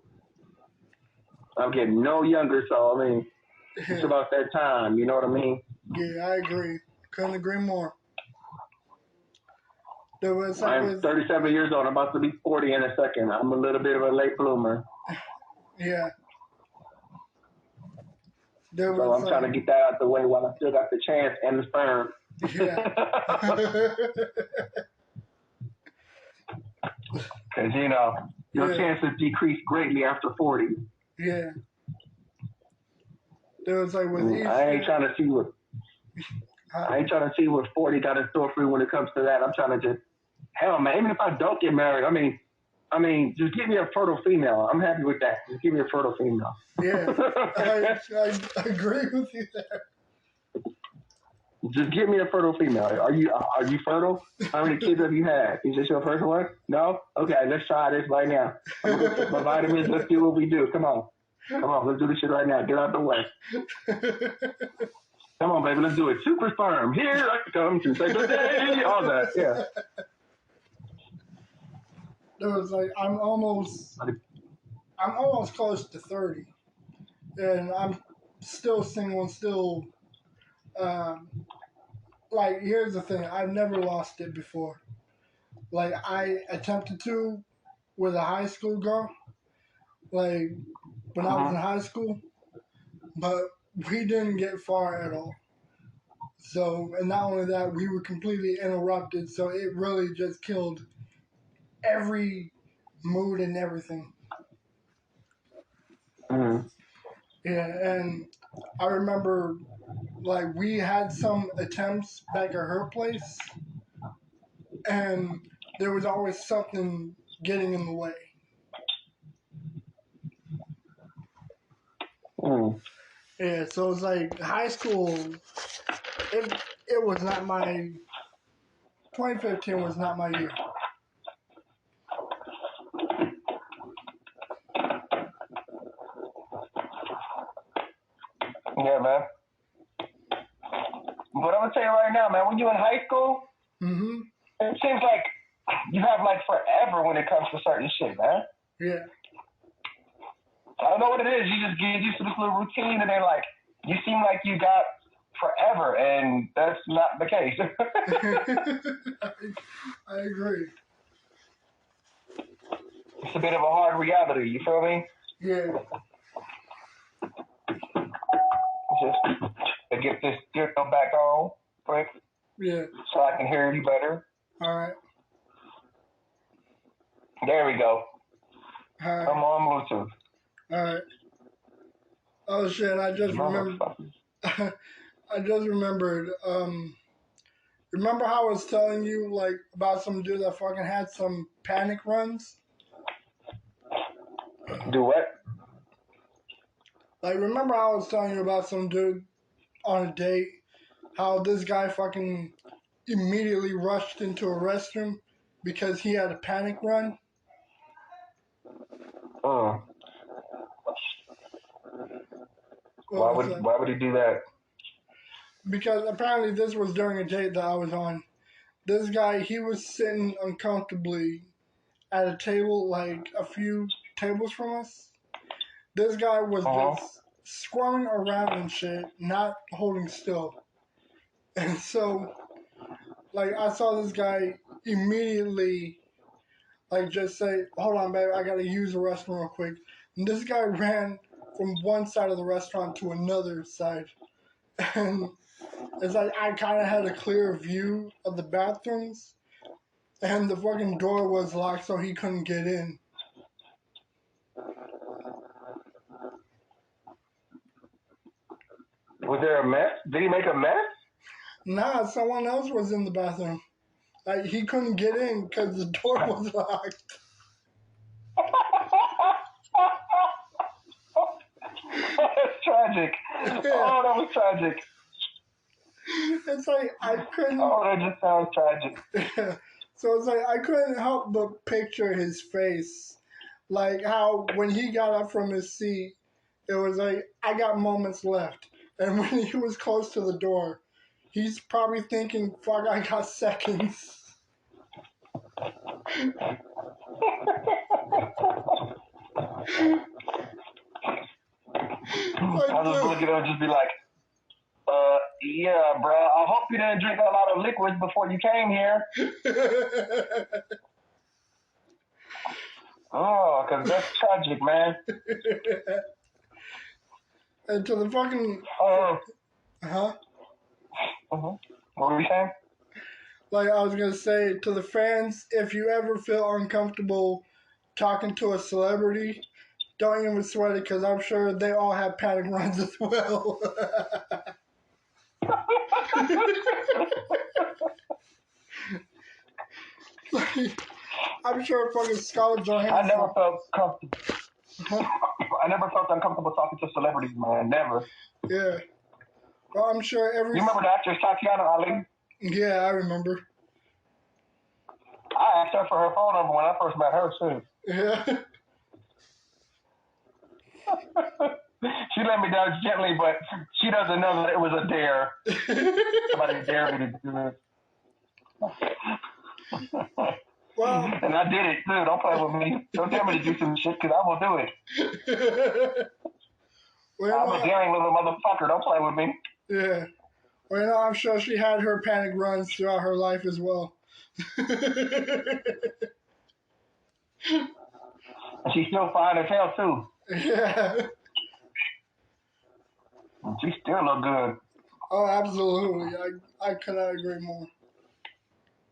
I'm getting no younger, so I mean, it's about that time, you know what I mean? Yeah, I agree. Couldn't agree more. I'm 37 years old. I'm about to be 40 in a second. I'm a little bit of a late bloomer. Yeah. So I'm trying to get that out the way while I still got the chance and the sperm. Yeah. Because, you know, your chances decrease greatly after 40. Yeah. There was like with Easter. I ain't trying to see what 40 got in store for you when it comes to that. I'm trying to just, hell, man, even if I don't get married, I mean, just give me a fertile female. I'm happy with that. Just give me a fertile female. Yeah, I agree with you there. Just give me a fertile female. Are you fertile? How many kids have you had? Is this your first one? No? Okay, let's try this right now. I'm going to take my vitamins. Let's see what we do. Come on, let's do this shit right now. Get out the way. Come on, baby, let's do it. Super sperm. Here I come to say good day. All that, yeah. There was like I'm almost close to 30, and I'm still single and still. Like here's the thing, I've never lost it before. Like I attempted to with a high school girl, like when I was in high school, but we didn't get far at all. So, and not only that, we were completely interrupted. So it really just killed every mood and everything. Mm-hmm. Yeah, and I remember like we had some attempts back at her place, and there was always something getting in the way. Yeah, so it's like high school. It was not my 2015 was not my year. Yeah, man. But I'm gonna tell you right now, man. When you're in high school, it seems like you have like forever when it comes to certain shit, man. Yeah. I don't know what it is. You just get used to this little routine, and then like you seem like you got forever, and that's not the case. I agree. It's a bit of a hard reality. You feel me? Yeah. Just to get this signal back on quick. Yeah. So I can hear you better. All right. There we go. Alright. I'm on Bluetooth. Alright. Oh shit! I just remembered. I just remembered. Remember how I was telling you like about some dude that fucking had some panic runs? Do what? Like, remember how I was telling you about some dude on a date? How this guy fucking immediately rushed into a restroom because he had a panic run? Why would he do that? Because apparently this was during a date that I was on. This guy, he was sitting uncomfortably at a table like a few tables from us. This guy was just squirming around and shit, not holding still. And so, like, I saw this guy immediately, like, just say, hold on, babe, I gotta use the restroom real quick. And this guy ran from one side of the restaurant to another side. And it's like I kind of had a clear view of the bathrooms, and the fucking door was locked, so he couldn't get in. Was there a mess? Did he make a mess? Nah, someone else was in the bathroom. Like, he couldn't get in because the door was locked. That's tragic. Yeah. Oh, that was tragic. It's like I couldn't. Oh, that just sounds tragic. So it's like I couldn't help but picture his face, like how when he got up from his seat, it was like I got moments left, and when he was close to the door, he's probably thinking, "Fuck, I got seconds." I was looking at him and just be like, yeah, bro, I hope you didn't drink a lot of liquids before you came here. Oh, because that's tragic, man. And to the fucking... Huh? What were you saying? Like, I was going to say, to the fans, if you ever feel uncomfortable talking to a celebrity, don't even sweat it, because I'm sure they all have panic runs as well. Like, I'm sure fucking Scarlett Johansson... I never felt comfortable. I never felt uncomfortable talking to celebrities, man. Never. Yeah. Well, I'm sure every... You remember the actress Tatiana Ali? Yeah, I remember. I asked her for her phone number when I first met her, too. Yeah. She let me down gently, but she doesn't know that it was a dare. Somebody dared me to do it. Well, and I did it, too. Don't play with me. Don't tell me to do some shit, because I will do it. Well, I'm a daring little motherfucker. Don't play with me. Yeah. Well, I'm sure she had her panic runs throughout her life as well. She's still fine as hell, too. Yeah. She still look good. Oh, absolutely. I cannot agree more.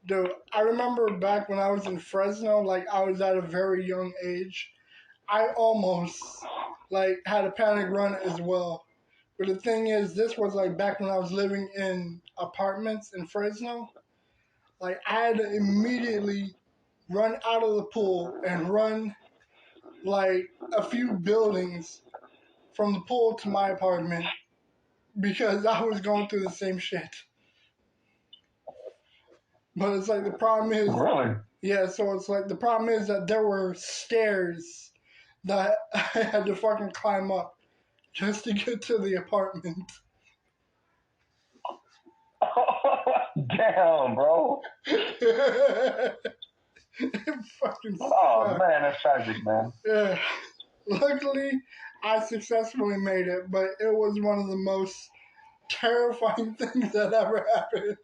Dude, I remember back when I was in Fresno, like, I was at a very young age. I almost, like, had a panic run as well. But the thing is, this was, like, back when I was living in apartments in Fresno. Like, I had to immediately run out of the pool and run, like, a few buildings from the pool to my apartment because I was going through the same shit. But it's like the problem is... Really? Yeah, so it's like the problem is that there were stairs that I had to fucking climb up just to get to the apartment. Damn, bro. Fucking oh, man, that's tragic, man. Yeah. Luckily, I successfully made it, but it was one of the most terrifying things that ever happened.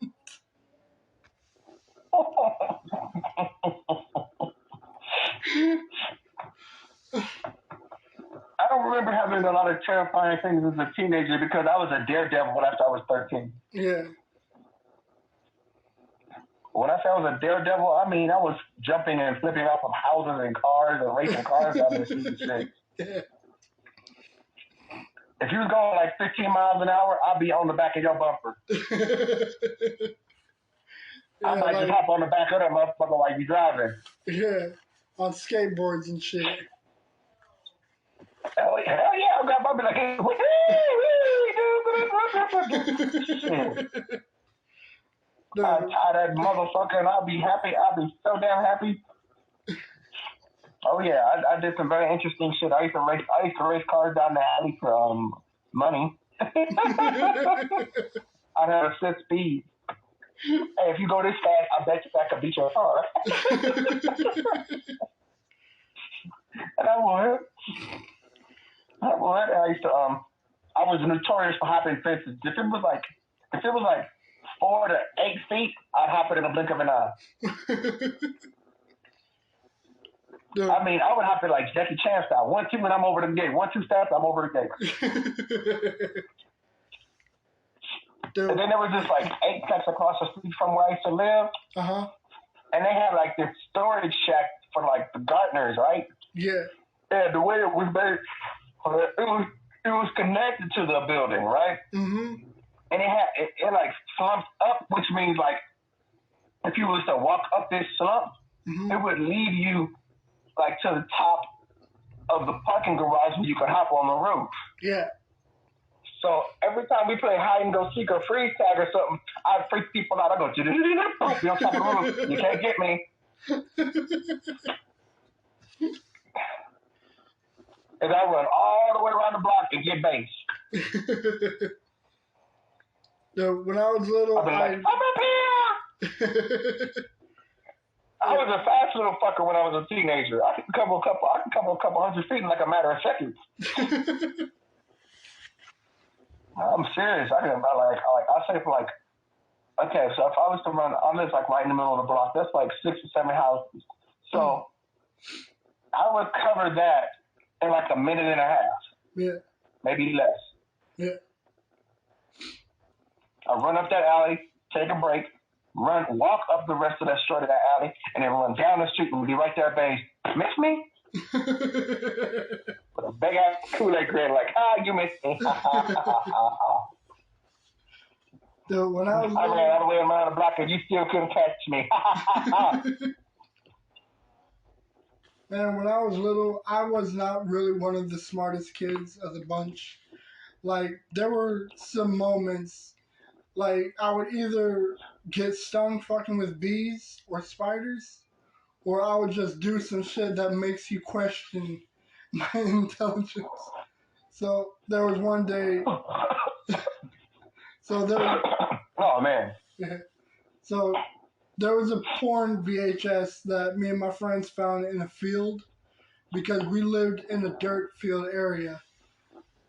I don't remember having a lot of terrifying things as a teenager because I was a daredevil after I was 13. Yeah. When I say I was a daredevil, I mean I was jumping and flipping off of houses and cars and racing cars down the street and shit. Yeah. If you was going like 15 miles an hour, I'd be on the back of your bumper. Yeah, I might just hop on the back of that motherfucker while you driving. Yeah, on skateboards and shit. Hell yeah, I got bumping like, hey, I'd tie that motherfucker and I'll be happy. I'll be so damn happy. Oh yeah, I did some very interesting shit. I used to race cars down the alley for money. I'd have a set speed. Hey, if you go this fast, I bet you I could beat your car. And I would. I used to I was notorious for hopping fences. If it was like 4 to 8 feet, I'd hop it in a blink of an eye. Dude. I mean, I would hop it like Jackie Chan style. 1, 2, and I'm over the gate. 1, 2 steps, I'm over the gate. Dude. And then there was just like 8 steps across the street from where I used to live. Uh-huh. And they had like this storage shack for like the gardeners, right? Yeah. Yeah, the way it was made, it was connected to the building, right? Mm-hmm. And it like slumped up, which means like if you was to walk up this slump, it would lead you like to the top of the parking garage where you could hop on the roof. Yeah. So every time we play hide and go seek or freeze tag or something, I'd freak people out. I go, you're on top of the roof. You can't get me. And I run all the way around the block and get base. Dude, when I was little, I'm like, I'm up here. I was a fast little fucker when I was a teenager. I could cover a couple 100 feet in like a matter of seconds. I'm serious. I say for like, okay, so if I was to run, I live like right in the middle of the block. That's like 6 or 7 houses. So I would cover that in like a minute and a half. Yeah. Maybe less. Yeah. I run up that alley, take a break, walk up the rest of that straight of that alley, and then run down the street and be right there at base. Miss me? With a big ass Kool-Aid grin, like, you missed me. Dude, when I was I ran all the way around the block and you still couldn't catch me. Man, when I was little, I was not really one of the smartest kids of the bunch. Like, there were some moments, like, I would either get stung fucking with bees or spiders, or I would just do some shit that makes you question my intelligence. So, there was one day... Oh, man. Yeah. So, there was a porn VHS that me and my friends found in a field because we lived in a dirt field area.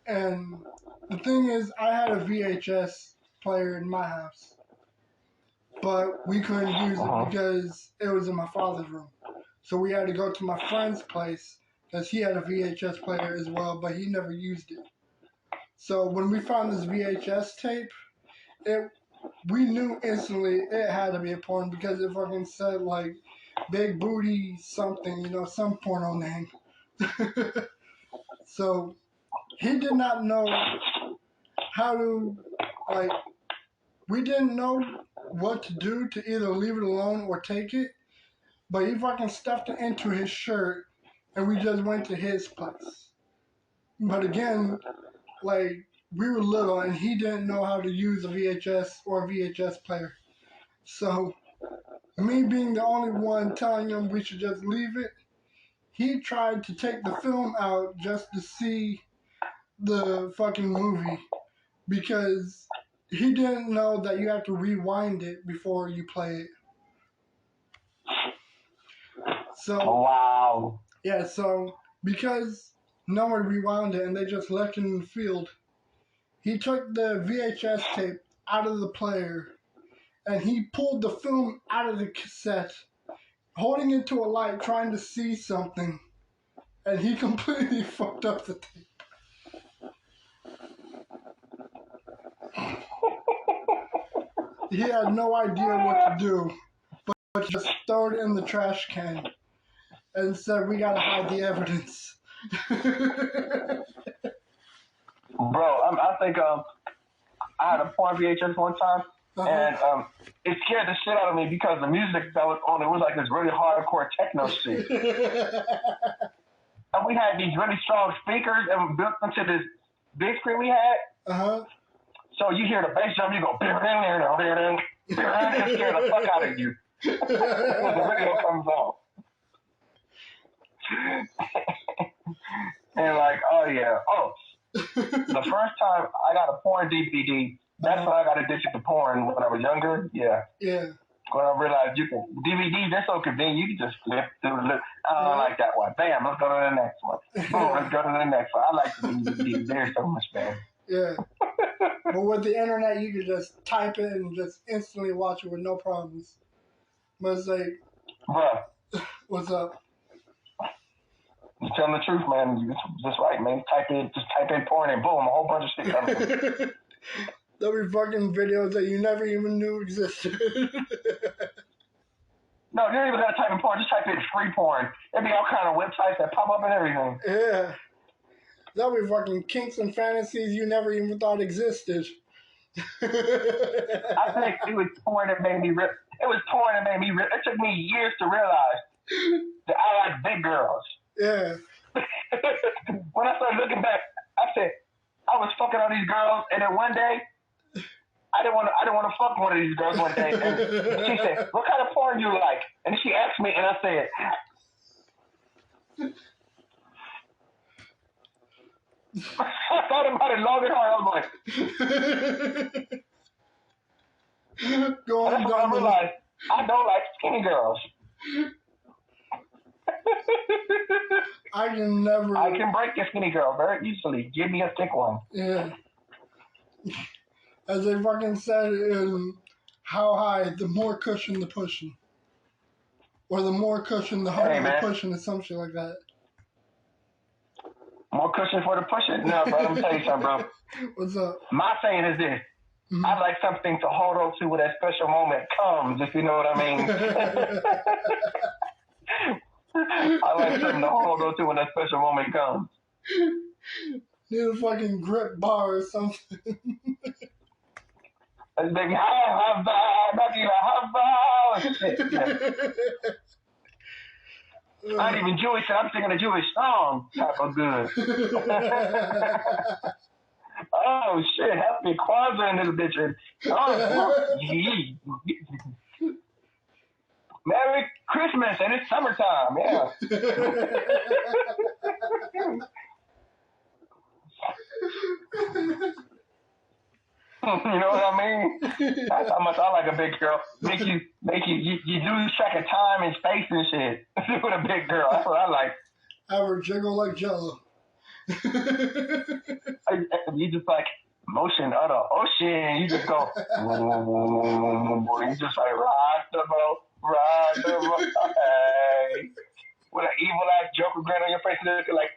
And the thing is, I had a VHS player in my house, but we couldn't use it because it was in my father's room. So we had to go to my friend's place because he had a VHS player as well, but he never used it. So when we found this VHS tape, we knew instantly it had to be a porn because it fucking said like big booty something, some porno name. So he did not know how to, like, we didn't know what to do to either leave it alone or take it, but he fucking stuffed it into his shirt and we just went to his place. But again, like, we were little and he didn't know how to use a VHS or a VHS player. So, me being the only one telling him we should just leave it, he tried to take the film out just to see the fucking movie because he didn't know that you have to rewind it before you play it. So, wow. Yeah, so because no one rewound it and they just left it in the field, he took the VHS tape out of the player and he pulled the film out of the cassette, holding it to a light, trying to see something, and he completely fucked up the tape. He had no idea what to do. just throw it in the trash can and said we gotta hide the evidence. Bro, I think I had a porn VHS one time, and it scared the shit out of me because the music that was on it was like this really hardcore techno shit. And we had these really strong speakers and built into this big screen we had. So you hear the bass drum, you go, it scared the fuck out of you. When the video comes on. And like, oh yeah. Oh, the first time I got a porn DVD, that's when I got addicted to porn when I was younger. Yeah. Yeah. When I realized you can DVDs, they're so convenient. You can just flip through. I don't like that one. Bam, let's go to the next one. Boom, let's go to the next one. I like the DVDs. They're so much better. Yeah. But with the internet, you can just type it and just instantly watch it with no problems. But it's like, bruh, what's up? You telling the truth, man. You're just right, man. Just type in porn and boom, a whole bunch of shit comes up. There'll be fucking videos that you never even knew existed. No, you don't even gotta type in porn. Just type in free porn. There'll be all kind of websites that pop up and everything. Yeah. There'll be fucking kinks and fantasies you never even thought existed. I think it was porn that made me rip. It was porn that made me rip. It took me years to realize that I like big girls. Yeah. When I started looking back, I said, I was fucking all these girls, and then one day, I didn't want to fuck one of these girls one day. And she said, "What kind of porn you like?" And she asked me, and I said, I thought about it long and hard. I was like, Go on, that's when I realized I don't like skinny girls. I can break a skinny girl very easily. Give me a thick one. Yeah. As they fucking said in How High, the more cushion the pushing. Or the more cushion the harder the pushing, or some shit like that. More cushion for the pushing? No, bro, let me tell you something, bro. What's up? My saying is this. Mm-hmm. I like something to hold on to when that special moment comes, if you know what I mean. I like something to hold on to when that special moment comes. Need a fucking grip bar or something. Baby, I ain't even Jewish, I'm singing a Jewish song. Type of good. Oh shit, happy Kwanzaa in this bitch. Oh, Merry Christmas, and it's summertime, yeah. You know what I mean? That's how much I like a big girl. Make you lose track of time and space and shit with a big girl. That's what I like. Have her jiggle like Jello. You just like motion of the ocean. You just go. You just like ride the boat. Hey. With an evil ass Joker grin on your face, looking like,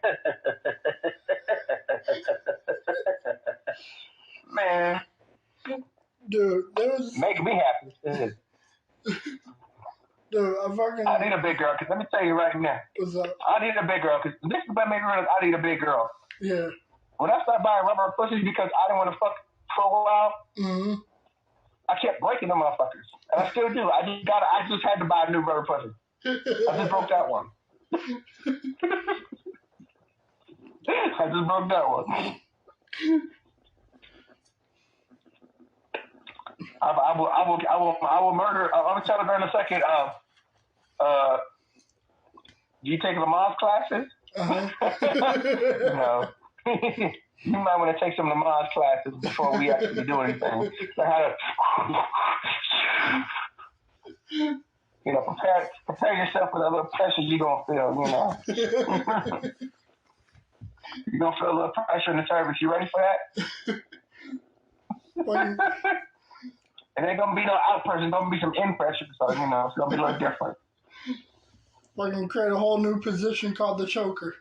man. Dude, there was making me happy. Dude, I need a big girl, because let me tell you right now. What's up? I need a big girl, because this is what made me realize I need a big girl. Yeah. When I started buying rubber pussies because I didn't want to fuck for a while, I kept breaking them motherfuckers. And I still do. I just had to buy a new rubber pussy. I just broke that one. I just broke that one. I will murder. I'm gonna tell her in a second. Do you take Lamar's classes? No. You might want to take some Lamar's classes before we actually do anything. So how to, prepare yourself for the little pressure you're gonna feel. You're gonna feel a little pressure in the service. You ready for that? It ain't gonna be no out pressure. It's gonna be some in pressure. So it's gonna be a little different. We're gonna create a whole new position called the choker.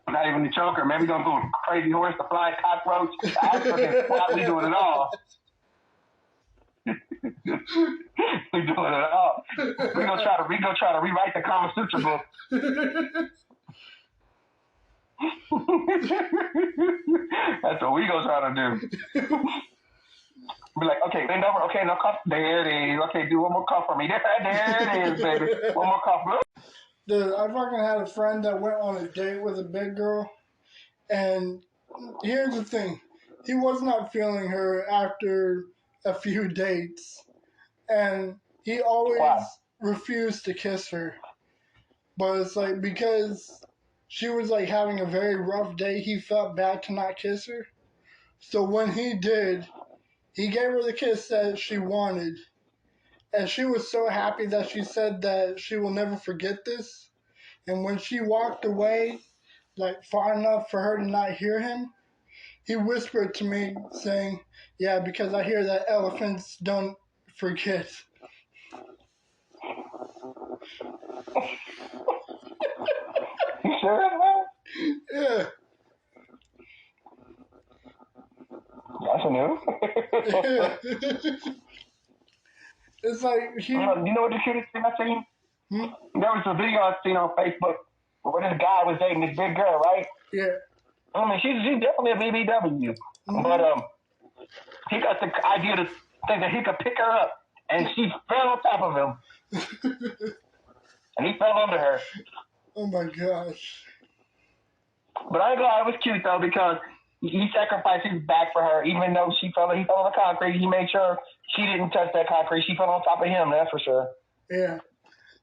Not even the choker. Maybe we're gonna go crazy horse, the flying cockroach. We doing it all. We doing it all. We gonna try to rewrite the Kama Sutra book. That's what we gonna try to do. Be like, okay, bend over. Okay, no cough. There it is. Okay, do one more cough for me. There it is, baby. One more cough. Dude, I fucking had a friend that went on a date with a big girl, and here's the thing. He was not feeling her after a few dates, and he always refused to kiss her. But it's like, because she was like having a very rough day, he felt bad to not kiss her. So when he did, he gave her the kiss that she wanted. And she was so happy that she said that she will never forget this. And when she walked away, like far enough for her to not hear him, he whispered to me saying, yeah, because I hear that elephants don't forget. You sure, man? Yeah. That's new. Yeah. It's like he. You know what the cutest thing I seen? There was a video I seen on Facebook where this guy was dating this big girl, right? Yeah. I mean, she's definitely a BBW, but he got the idea to think that he could pick her up, and she fell on top of him, and he fell under her. Oh my gosh! But I ain't gonna lie, it was cute though, because he sacrificed his back for her, even though he fell on the concrete. He made sure she didn't touch that concrete. She fell on top of him. That's for sure. Yeah,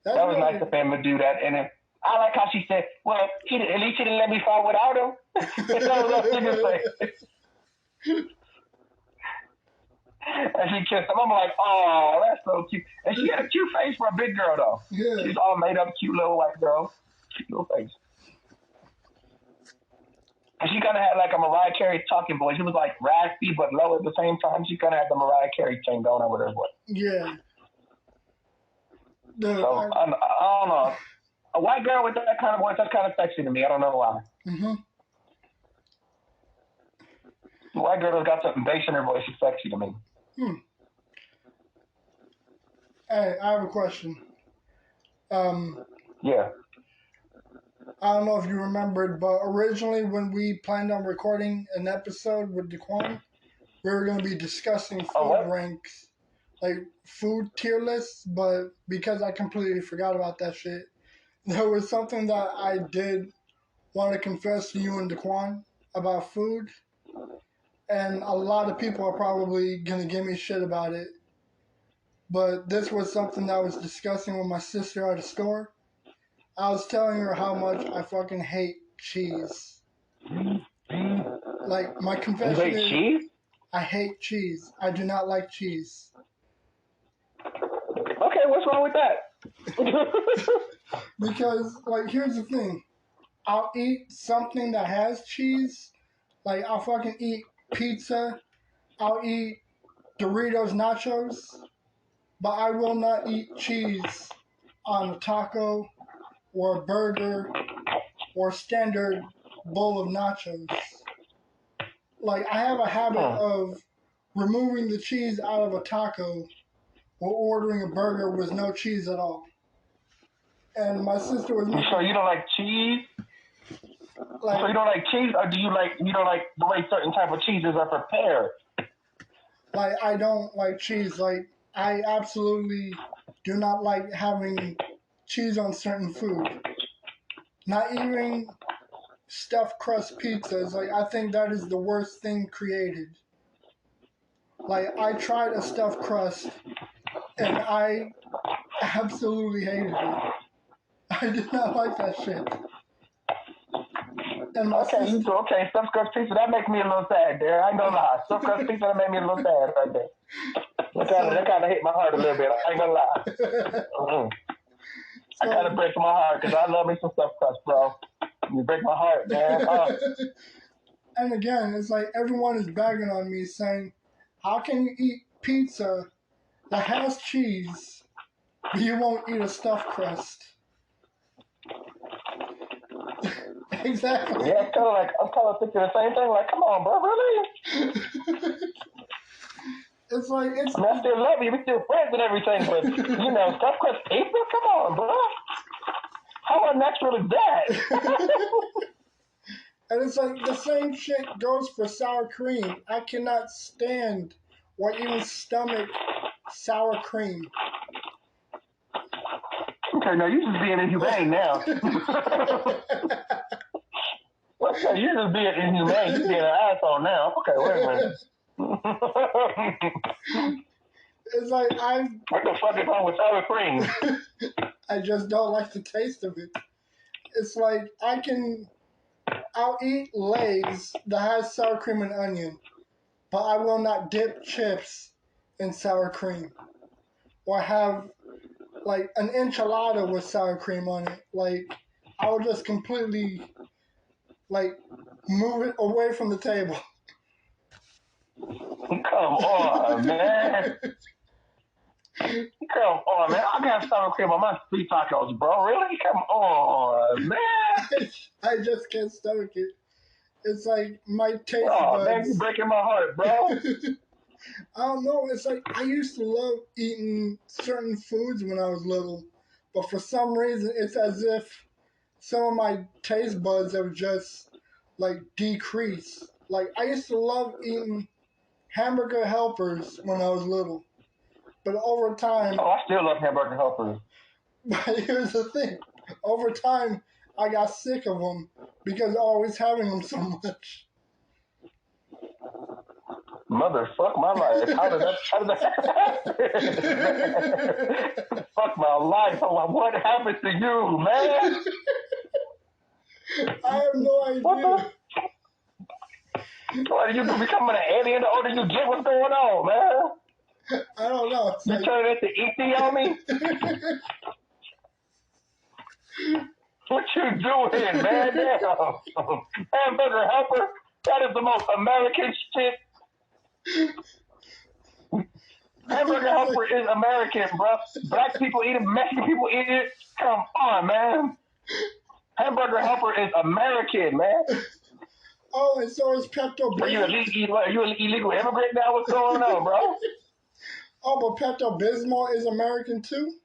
that was really nice of him to do that, and I like how she said, well, at least he didn't let me fall without him. That was what she could say. And she kissed him. I'm like, oh, that's so cute. And she had a cute face for a big girl, though. Yeah. She's all made up, cute little white girl. Cute little face. And she kind of had like a Mariah Carey talking voice. She was like raspy but low at the same time. She kind of had the Mariah Carey thing going on with her voice. Yeah. So, I don't know. A white girl with that kind of voice, that's kind of sexy to me. I don't know why. Mm-hmm. A white girl that's got something bass in her voice is sexy to me. Hey, I have a question. Yeah. I don't know if you remembered, but originally when we planned on recording an episode with Daquan, we were going to be discussing food ranks, like food tier lists, but because I completely forgot about that shit, there was something that I did want to confess to you and Daquan about food, and a lot of people are probably going to give me shit about it, but this was something that I was discussing with my sister at a store. I was telling her how much I fucking hate cheese. Like, my confession is... cheese? I hate cheese. I do not like cheese. Okay, what's wrong with that? Because, like, here's the thing. I'll eat something that has cheese. Like, I'll fucking eat pizza. I'll eat Doritos nachos. But I will not eat cheese on a taco or a burger or standard bowl of nachos. Like, I have a habit of removing the cheese out of a taco or ordering a burger with no cheese at all. And my sister was... So you don't like cheese? Like, so you don't like cheese, or you don't like the way certain type of cheeses are prepared? Like, I don't like cheese. Like, I absolutely do not like having cheese on certain food. Not even stuffed crust pizzas. Like, I think that is the worst thing created. Like, I tried a stuffed crust, and I absolutely hated it. I did not like that shit. And my sister... Okay, stuffed crust pizza, that makes me a little sad there. I ain't gonna lie. Stuffed crust pizza, that made me a little sad right there. That kind of hit my heart a little bit. I ain't gonna lie. I kind of break my heart because I love me some stuffed crust, bro. You break my heart, man. And again, it's like everyone is bagging on me saying, how can you eat pizza that has cheese, but you won't eat a stuffed crust? Exactly. Yeah, I'm kind of thinking the same thing. Like, come on, bro, really? It's like it's. I mean, I still love you. We still friends and everything, but stuff crust pizza. Come on, bro. How unnatural is that? And it's like the same shit goes for sour cream. I cannot stand or even stomach sour cream. Okay, now you just being inhumane now. Okay, you just being inhumane. You being an asshole now. Okay, wait a minute. It's like What the fuck is wrong with sour cream? I just don't like the taste of it. It's like I'll eat Lay's that has sour cream and onion, but I will not dip chips in sour cream. Or have like an enchilada with sour cream on it. Like I will just completely like move it away from the table. Come on, man. Come on, man. I got sour cream on my street tacos, bro. Really? Come on, man. I just can't stomach it. It's like my taste buds. Man, you're buds. breaking my heart, bro. I don't know. It's like I used to love eating certain foods when I was little, but for some reason, it's as if some of my taste buds have just like decreased. Like I used to love eating hamburger helpers when I was little, but over time, Oh, I still love hamburger helpers. but here's the thing: over time, I got sick of them because always having them so much. Motherfuck my life. How did that happen? Fuck my life. What happened to you, man? I have no idea. What, you becoming an alien the older you get? What's going on, man? I don't know. It's you like... turning into E.T. on me? What you doing, man? Damn. Hamburger helper? That is the most American shit. Hamburger helper is American, bro. Black people eat it, Mexican people eat it. Come on, man. Hamburger helper is American, man. Oh, and so is Pepto-Bismol. Are you an illegal immigrant now? What's going on, bro? Oh, but Pepto-Bismol is American too?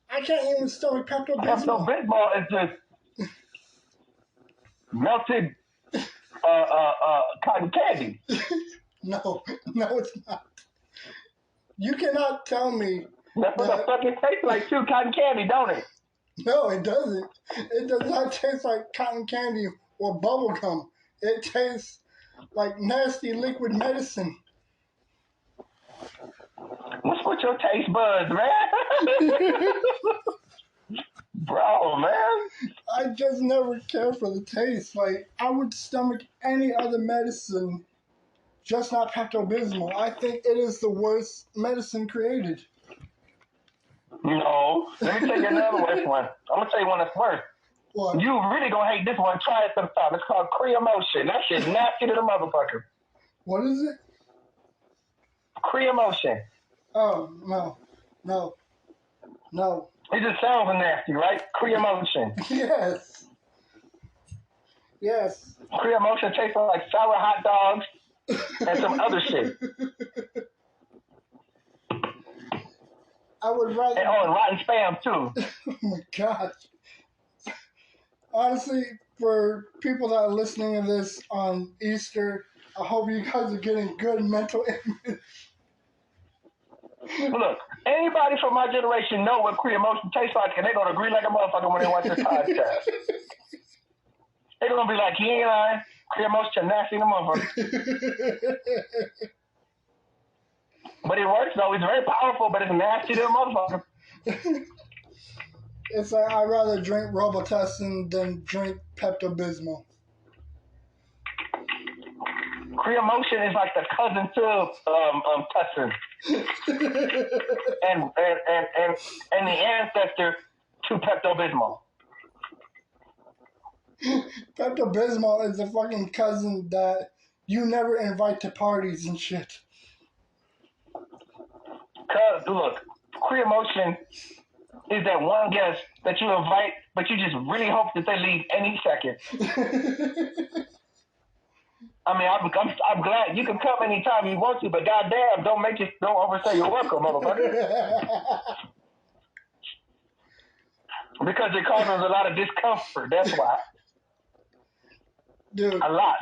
I can't even stomach Pepto-Bismol. Pepto-Bismol is just melted cotton candy. No, it's not. You cannot tell me. That's what the fuck it tastes like too, cotton candy, don't it? No, it doesn't. It does not taste like cotton candy or bubble gum. It tastes like nasty liquid medicine. What's with your taste buds, man? Bro, man. I just never cared for the taste. Like, I would stomach any other medicine, just not Pepto-Bismol. I think it is the worst medicine created. No. Let me tell you another worse one. I'm going to tell you one that's worse. What? You really going to hate this one. Try it sometime. It's called Creamotion. That shit's nasty to the motherfucker. What is it? Creamotion. Oh, no. It just sounds nasty, right? Creamotion. Yes. Creamotion tastes like sour hot dogs and some other shit. I would rather... And rotten spam, too. Oh, my gosh. Honestly, for people that are listening to this on Easter, I hope you guys are getting good mental image. Look, anybody from my generation know what Creamotion tastes like, and they're going to agree like a motherfucker when they watch this podcast. They're going to be like, he ain't lying. Creamotion nasty in the motherfucker. But it works, though. It's very powerful, but it's nasty to the motherfucker. It's like I'd rather drink Robitussin than drink Pepto-Bismol. Creamotion is like the cousin to Tussin. and the ancestor to Pepto-Bismol. Pepto-Bismol is the fucking cousin that you never invite to parties and shit. Cause look, Creamotion is that one guest that you invite, but you just really hope that they leave any second. I mean, I'm glad you can come anytime you want to, but goddamn, don't overstay your welcome, motherfucker. Because it causes a lot of discomfort. That's why. Dude. A lot.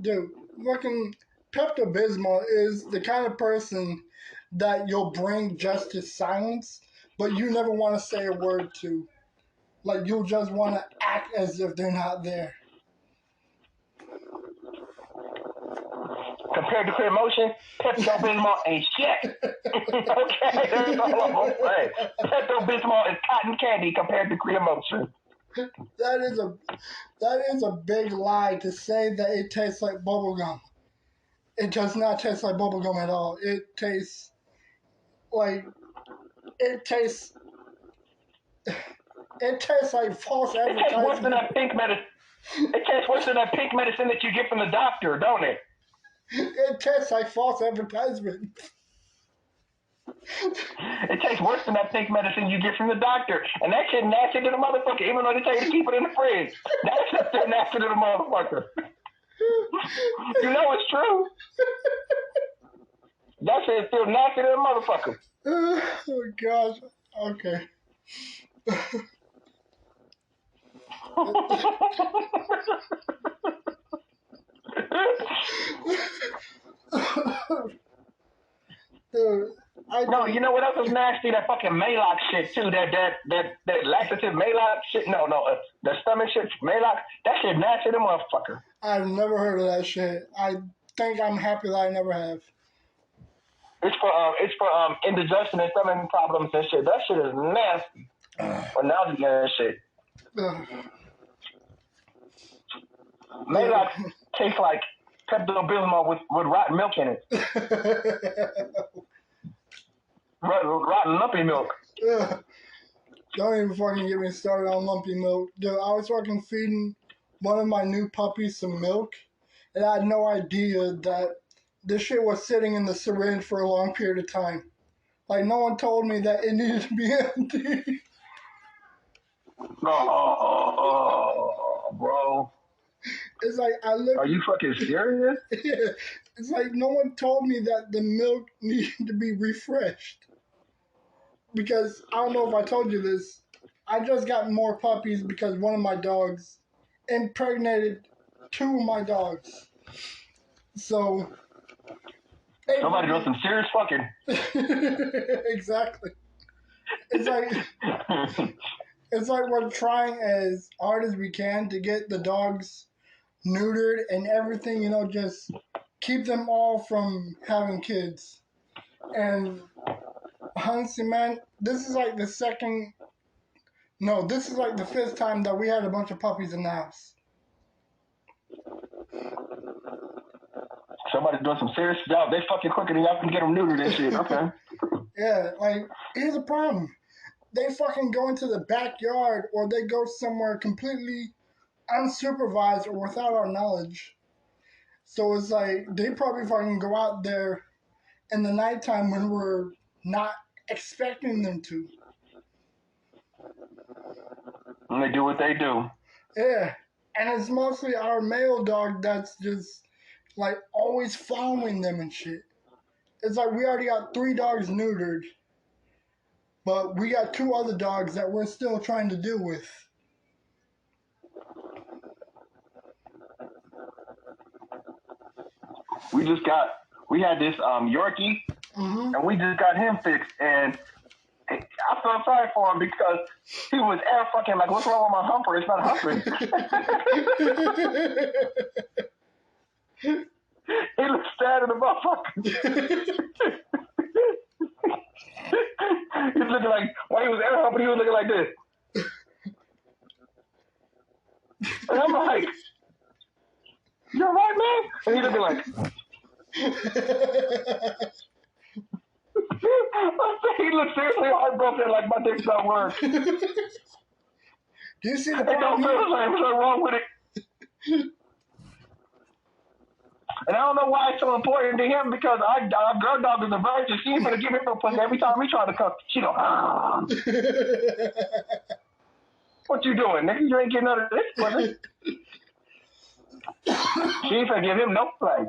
Dude, fucking Pepto-Bismol is the kind of person that you'll bring just to silence, but you never want to say a word to. Like, you'll just want to act as if they're not there. Compared to Clear Motion, Pepto-Bismol ain't shit. Okay, that's all I'm going to say. Pepto-Bismol is cotton candy compared to Clear Motion. That is a big lie to say that it tastes like bubblegum. It does not taste like bubblegum at all. It tastes like false advertising. It tastes worse than that pink medicine. It tastes worse than that pink medicine that you get from the doctor, don't it? It tastes like false advertisement. It tastes worse than that pink medicine you get from the doctor. And that shit nasty to the motherfucker, even though they tell you to keep it in the fridge. That shit's still nasty to the motherfucker. You know it's true. That shit's still nasty to the motherfucker. Oh, gosh. Okay. Dude, no, you know what else is nasty? That fucking Maalox shit too. That laxative Maalox shit. No, the stomach shit. Maalox. That shit nasty to the motherfucker. I've never heard of that shit. I think I'm happy that I never have. It's for indigestion and stomach problems and shit. That shit is nasty. Or nausea and shit. Maalox tastes like Pepto-Bismol with rotten milk in it. Rotten lumpy milk. Don't even fucking get me started on lumpy milk. Dude, I was fucking feeding one of my new puppies some milk, and I had no idea that this shit was sitting in the syringe for a long period of time. Like, no one told me that it needed to be empty. Oh, bro. It's like, Are you fucking serious? Yeah. It's like no one told me that the milk needed to be refreshed. Because, I don't know if I told you this, I just got more puppies because one of my dogs impregnated two of my dogs. So... Somebody doing some serious fucking. Exactly. It's like we're trying as hard as we can to get the dogs neutered and everything, just keep them all from having kids. And honestly, man, this is like the fifth time that we had a bunch of puppies in the house. Somebody's doing some serious job. They fucking quicker than y'all can get them neutered and shit. Okay. Yeah, like, here's the problem. They fucking go into the backyard or they go somewhere completely unsupervised or without our knowledge. So it's like, they probably fucking go out there in the nighttime when we're not expecting them to. And they do what they do. Yeah. And it's mostly our male dog that's just, like, always following them and shit. It's like we already got 3 dogs neutered, but we got 2 other dogs that we're still trying to deal with. We had this Yorkie, and we just got him fixed, and I felt sorry for him because he was air fucking like, what's wrong with my humper? It's not humping. He looked sad in the motherfucker. He was looking like, while he was air humping, he was looking like this. And I'm like, you alright, man? And he looking like, he looked seriously heartbroken, like my dick's not work. Do you see the problem? There's something wrong with it. And I don't know why it's so important to him because our girl dog is a virgin. She ain't gonna give him no pussy every time we try to come. She go, What you doing, nigga? You ain't getting none of this pussy. She ain't gonna give him no play.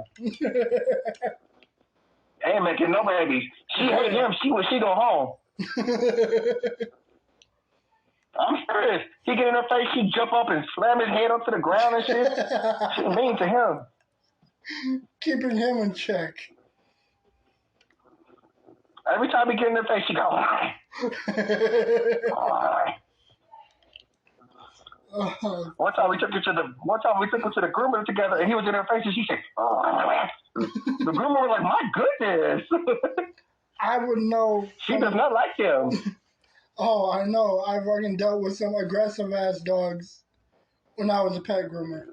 Ain't making no babies. She hate him. She go home. I'm serious. He get in her face, she jump up and slam his head onto the ground and shit. She mean to him. Keeping him in check. Every time he get in her face, she go. One time we took her to the groomer together, and he was in her face, and she said, the groomer was like, my goodness. I would know. She does not like him. Oh, I know. I fucking dealt with some aggressive ass dogs when I was a pet groomer.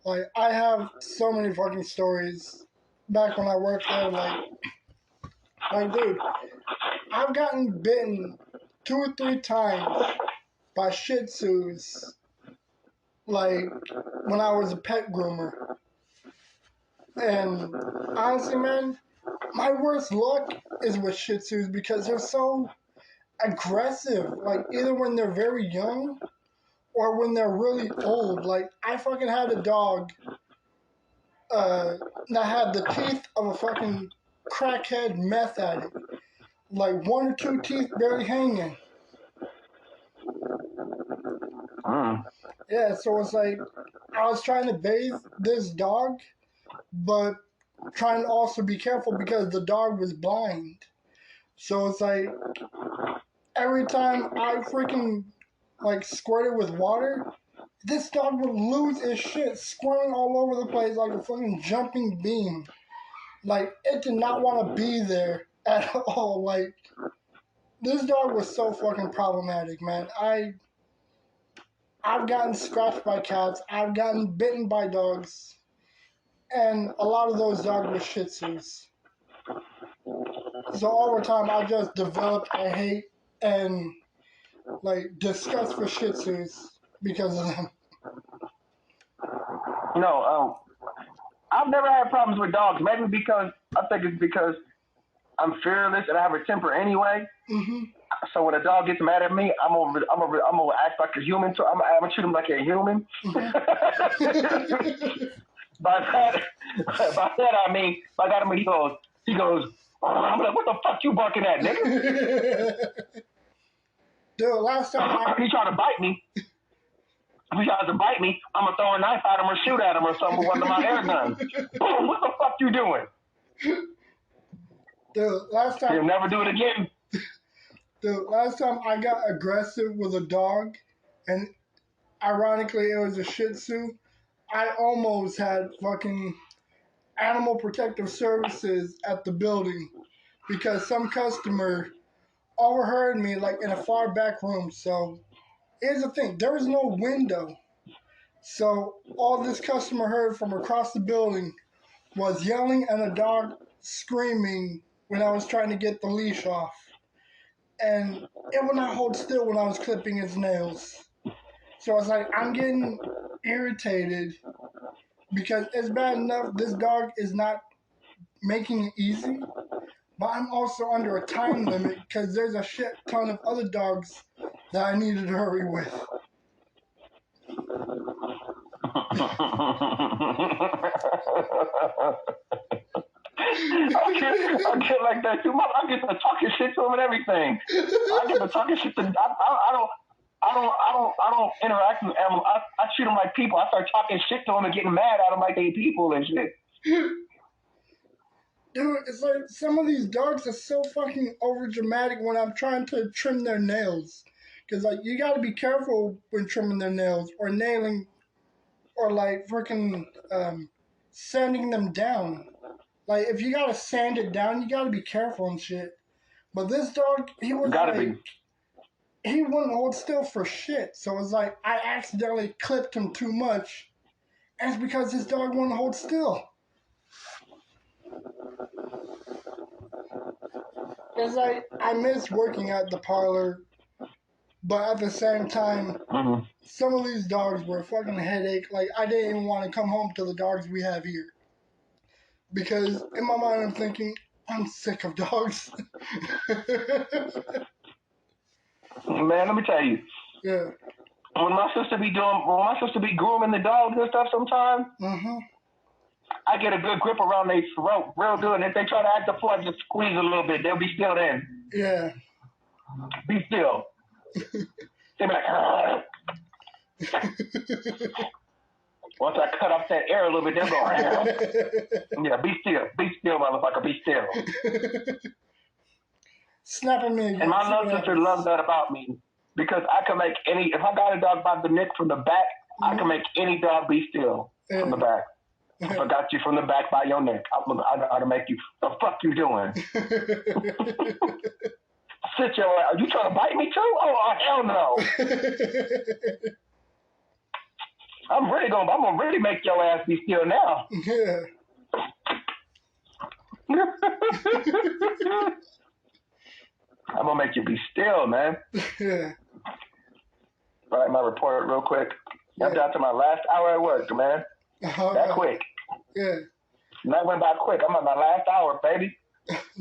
Like, I have so many fucking stories back when I worked there. Like, dude, I've gotten bitten 2 or 3 times by Shih Tzus. Like, when I was a pet groomer. And honestly, man, my worst luck is with Shih Tzus because they're so aggressive. Like, either when they're very young or when they're really old. Like, I fucking had a dog that had the teeth of a fucking crackhead meth addict. Like, 1 or 2 teeth barely hanging. Yeah, so it's like, I was trying to bathe this dog, but trying to also be careful because the dog was blind. So it's like, every time I freaking, like, squirted with water, this dog would lose his shit, squirming all over the place like a fucking jumping beam. Like, it did not want to be there at all. Like, this dog was so fucking problematic, man. I've gotten scratched by cats. I've gotten bitten by dogs. And a lot of those dogs were Shih Tzus. So over time, I just developed a hate and, like, disgust for Shih Tzus because of them. No, I've never had problems with dogs. Maybe because, I think it's because I'm fearless and I have a temper anyway. Mm-hmm. So when a dog gets mad at me, I'm gonna act like a human. I'm gonna treat him like a human. Mm-hmm. by that I mean, he goes. Oh, I'm like, what the fuck you barking at, nigga? Dude, last time he tried to bite me. If he tries to bite me, I'm gonna throw a knife at him or shoot at him or something with one of my air guns. Boom! What the fuck you doing? Dude, last time. He'll never do it again. Dude, last time I got aggressive with a dog, and ironically it was a Shih Tzu, I almost had fucking Animal Protective Services at the building because some customer overheard me, like, in a far back room. So here's the thing, there was no window. So all this customer heard from across the building was yelling and a dog screaming when I was trying to get the leash off. And it would not hold still when I was clipping its nails. So I was like, I'm getting irritated because it's bad enough this dog is not making it easy, but I'm also under a time limit because there's a shit ton of other dogs that I needed to hurry with. I get like that too. I get to talking shit to him and everything. I get to talking shit to. I don't interact with animals. I treat them like people. I start talking shit to them and getting mad at them like they people and shit. Dude, it's like some of these dogs are so fucking over dramatic when I'm trying to trim their nails. Because, like, you gotta be careful when trimming their nails or nailing or, like, freaking sanding them down. Like, if you gotta sand it down, you gotta be careful and shit. But this dog, he was he wouldn't hold still for shit. So it's like, I accidentally clipped him too much. And it's because this dog wouldn't hold still. It's like, I miss working at the parlor, but at the same time, some of these dogs were a fucking headache. Like, I didn't even want to come home to the dogs we have here. Because in my mind, I'm thinking, I'm sick of dogs. Man, let me tell you. Yeah. When my sister be grooming the dogs and stuff sometimes, I get a good grip around their throat, real good. And if they try to act the fool, I just squeeze a little bit. They'll be still then. Yeah. Be still. They be like, once I cut off that air a little bit, they'll go, yeah, be still, motherfucker, be still. Snapping me. And my love sister loves that about me because I can make if I got a dog by the neck from the back, I can make any dog be still from the back. If I got you from the back by your neck, I know how to make you. The fuck you doing? Sit your ass. Are you trying to bite me too? Oh hell no! I'm gonna really make your ass be still now. Yeah. I'm gonna make you be still, man. Yeah. Write my report real quick. I'm down to my last hour at work, man. That quick. Yeah. And that went by quick. I'm at my last hour, baby.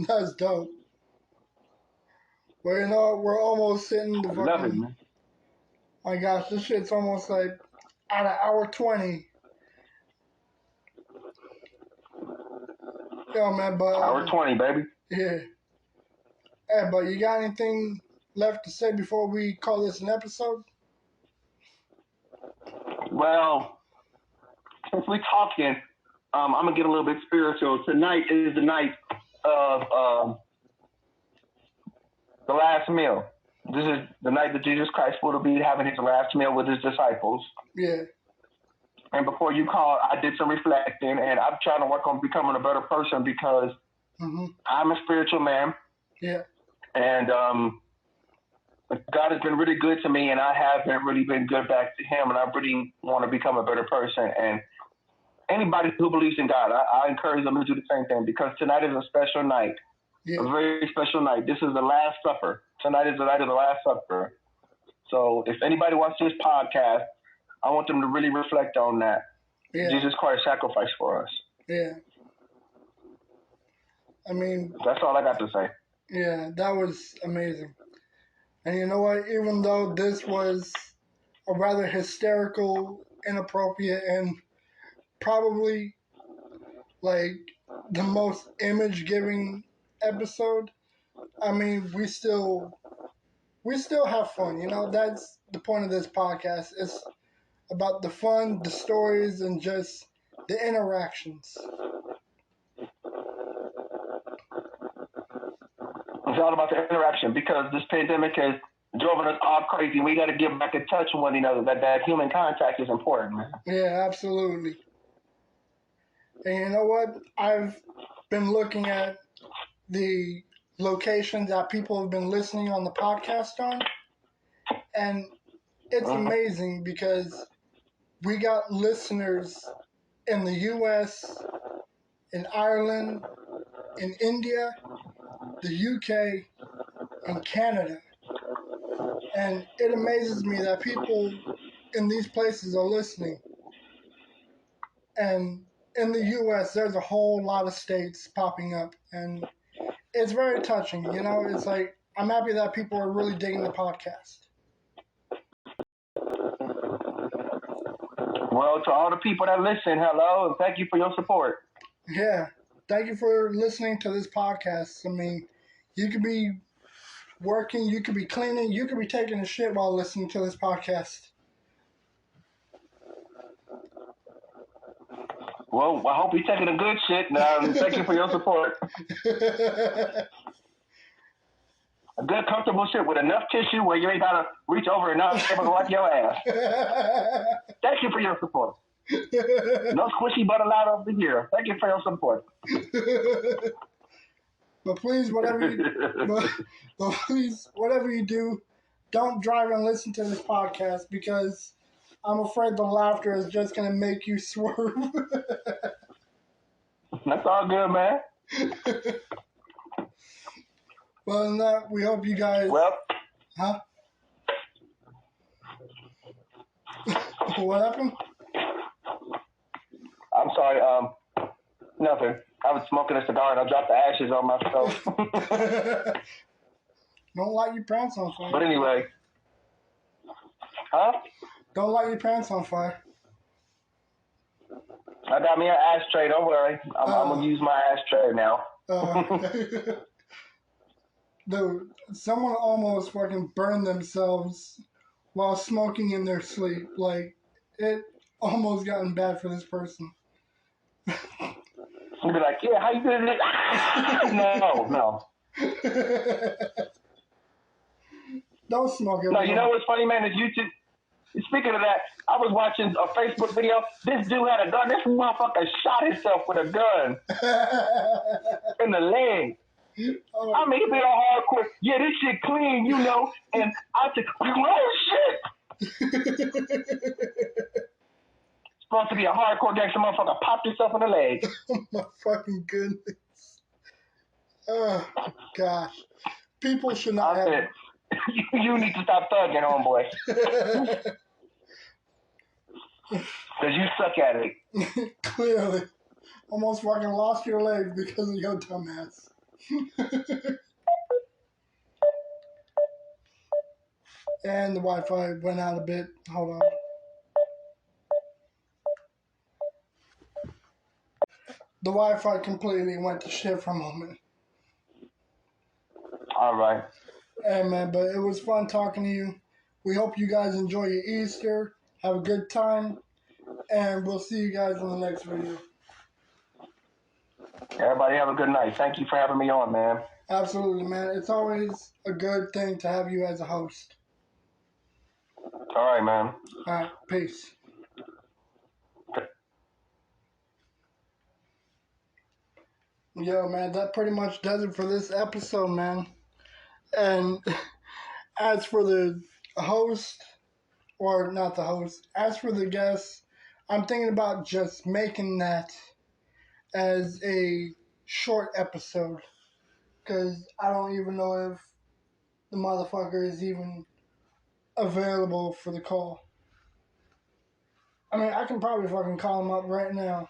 That's dope. Well, you know, we're almost sitting the fucking... Love it, man. My gosh, this shit's almost like at an hour 20. Yo, man, but... Hour 20, baby. Yeah. Hey, but you got anything left to say before we call this an episode? Well, since we're talking, I'm going to get a little bit spiritual. Tonight is the night of the last meal. This is the night that Jesus Christ will be having his last meal with his disciples. Yeah. And before you called, I did some reflecting, and I'm trying to work on becoming a better person because I'm a spiritual man. Yeah. And God has been really good to me, and I haven't really been good back to him, and I really want to become a better person. And anybody who believes in God, I encourage them to do the same thing because tonight is a special night, a very special night. This is the Last Supper. Tonight is the night of the Last Supper. So if anybody watches this podcast, I want them to really reflect on that. Yeah. Jesus Christ sacrificed for us. Yeah. I mean... That's all I got to say. Yeah, that was amazing. And you know what? Even though this was a rather hysterical, inappropriate, and probably like the most image-giving episode, I mean, we still have fun. You know, that's the point of this podcast. It's about the fun, the stories, and just the interactions. It's all about the interaction because this pandemic has driven us all crazy. We got to get back in touch with one another. That human contact is important, man. Yeah, absolutely. And you know what? I've been looking at the locations that people have been listening on the podcast on, and it's amazing because we got listeners in the U.S., in Ireland, in India, the UK, and Canada. And it amazes me that people in these places are listening. And in the US, there's a whole lot of states popping up. And it's very touching. You know, it's like, I'm happy that people are really digging the podcast. Well, to all the people that listen, hello, and thank you for your support. Yeah. Thank you for listening to this podcast. I mean, you could be working, you could be cleaning, you could be taking a shit while listening to this podcast. Well, I hope you're taking a good shit. Thank you for your support. A good, comfortable shit with enough tissue where you ain't got to reach over and not able to wipe your ass. Thank you for your support. No squishy butt allowed over here. Thank you for your support. But please, whatever you do, don't drive and listen to this podcast because I'm afraid the laughter is just going to make you swerve. That's all good, man. Well, than that, we hope you guys... Well... Huh? What happened? I'm sorry, nothing. I was smoking a cigar and I dropped the ashes on myself. Don't light your pants on fire. But anyway. Huh? Don't light your pants on fire. I I got me an ashtray. Don't worry. I'm gonna use my ashtray now. Dude, someone almost fucking burned themselves while smoking in their sleep. Like, it almost gotten bad for this person. You'll be like, yeah, how you doing it? No. Don't smoke it. No, you know what's funny, man? Is YouTube. Speaking of that, I was watching a Facebook video. This dude had a gun. This motherfucker shot himself with a gun in the leg. Oh, I mean, he been on hardcore. Yeah, this shit clean, you know. And I said, oh shit. Supposed to be a hardcore gangster motherfucker. Popped himself in the leg. Oh my fucking goodness. Oh gosh. People should not have. You need to stop thugging, homeboy. Because you suck at it. Clearly. Almost fucking lost your leg because of your dumbass. And the Wi-Fi went out a bit. Hold on. The Wi-Fi completely went to shit for a moment. All right. Hey, man, but it was fun talking to you. We hope you guys enjoy your Easter. Have a good time. And we'll see you guys in the next video. Everybody have a good night. Thank you for having me on, man. Absolutely, man. It's always a good thing to have you as a host. All right, man. All right, peace. Yo, man, that pretty much does it for this episode, man. And as for the host, or not the host, as for the guest, I'm thinking about just making that as a short episode. Because I don't even know if the motherfucker is even available for the call. I mean, I can probably fucking call him up right now.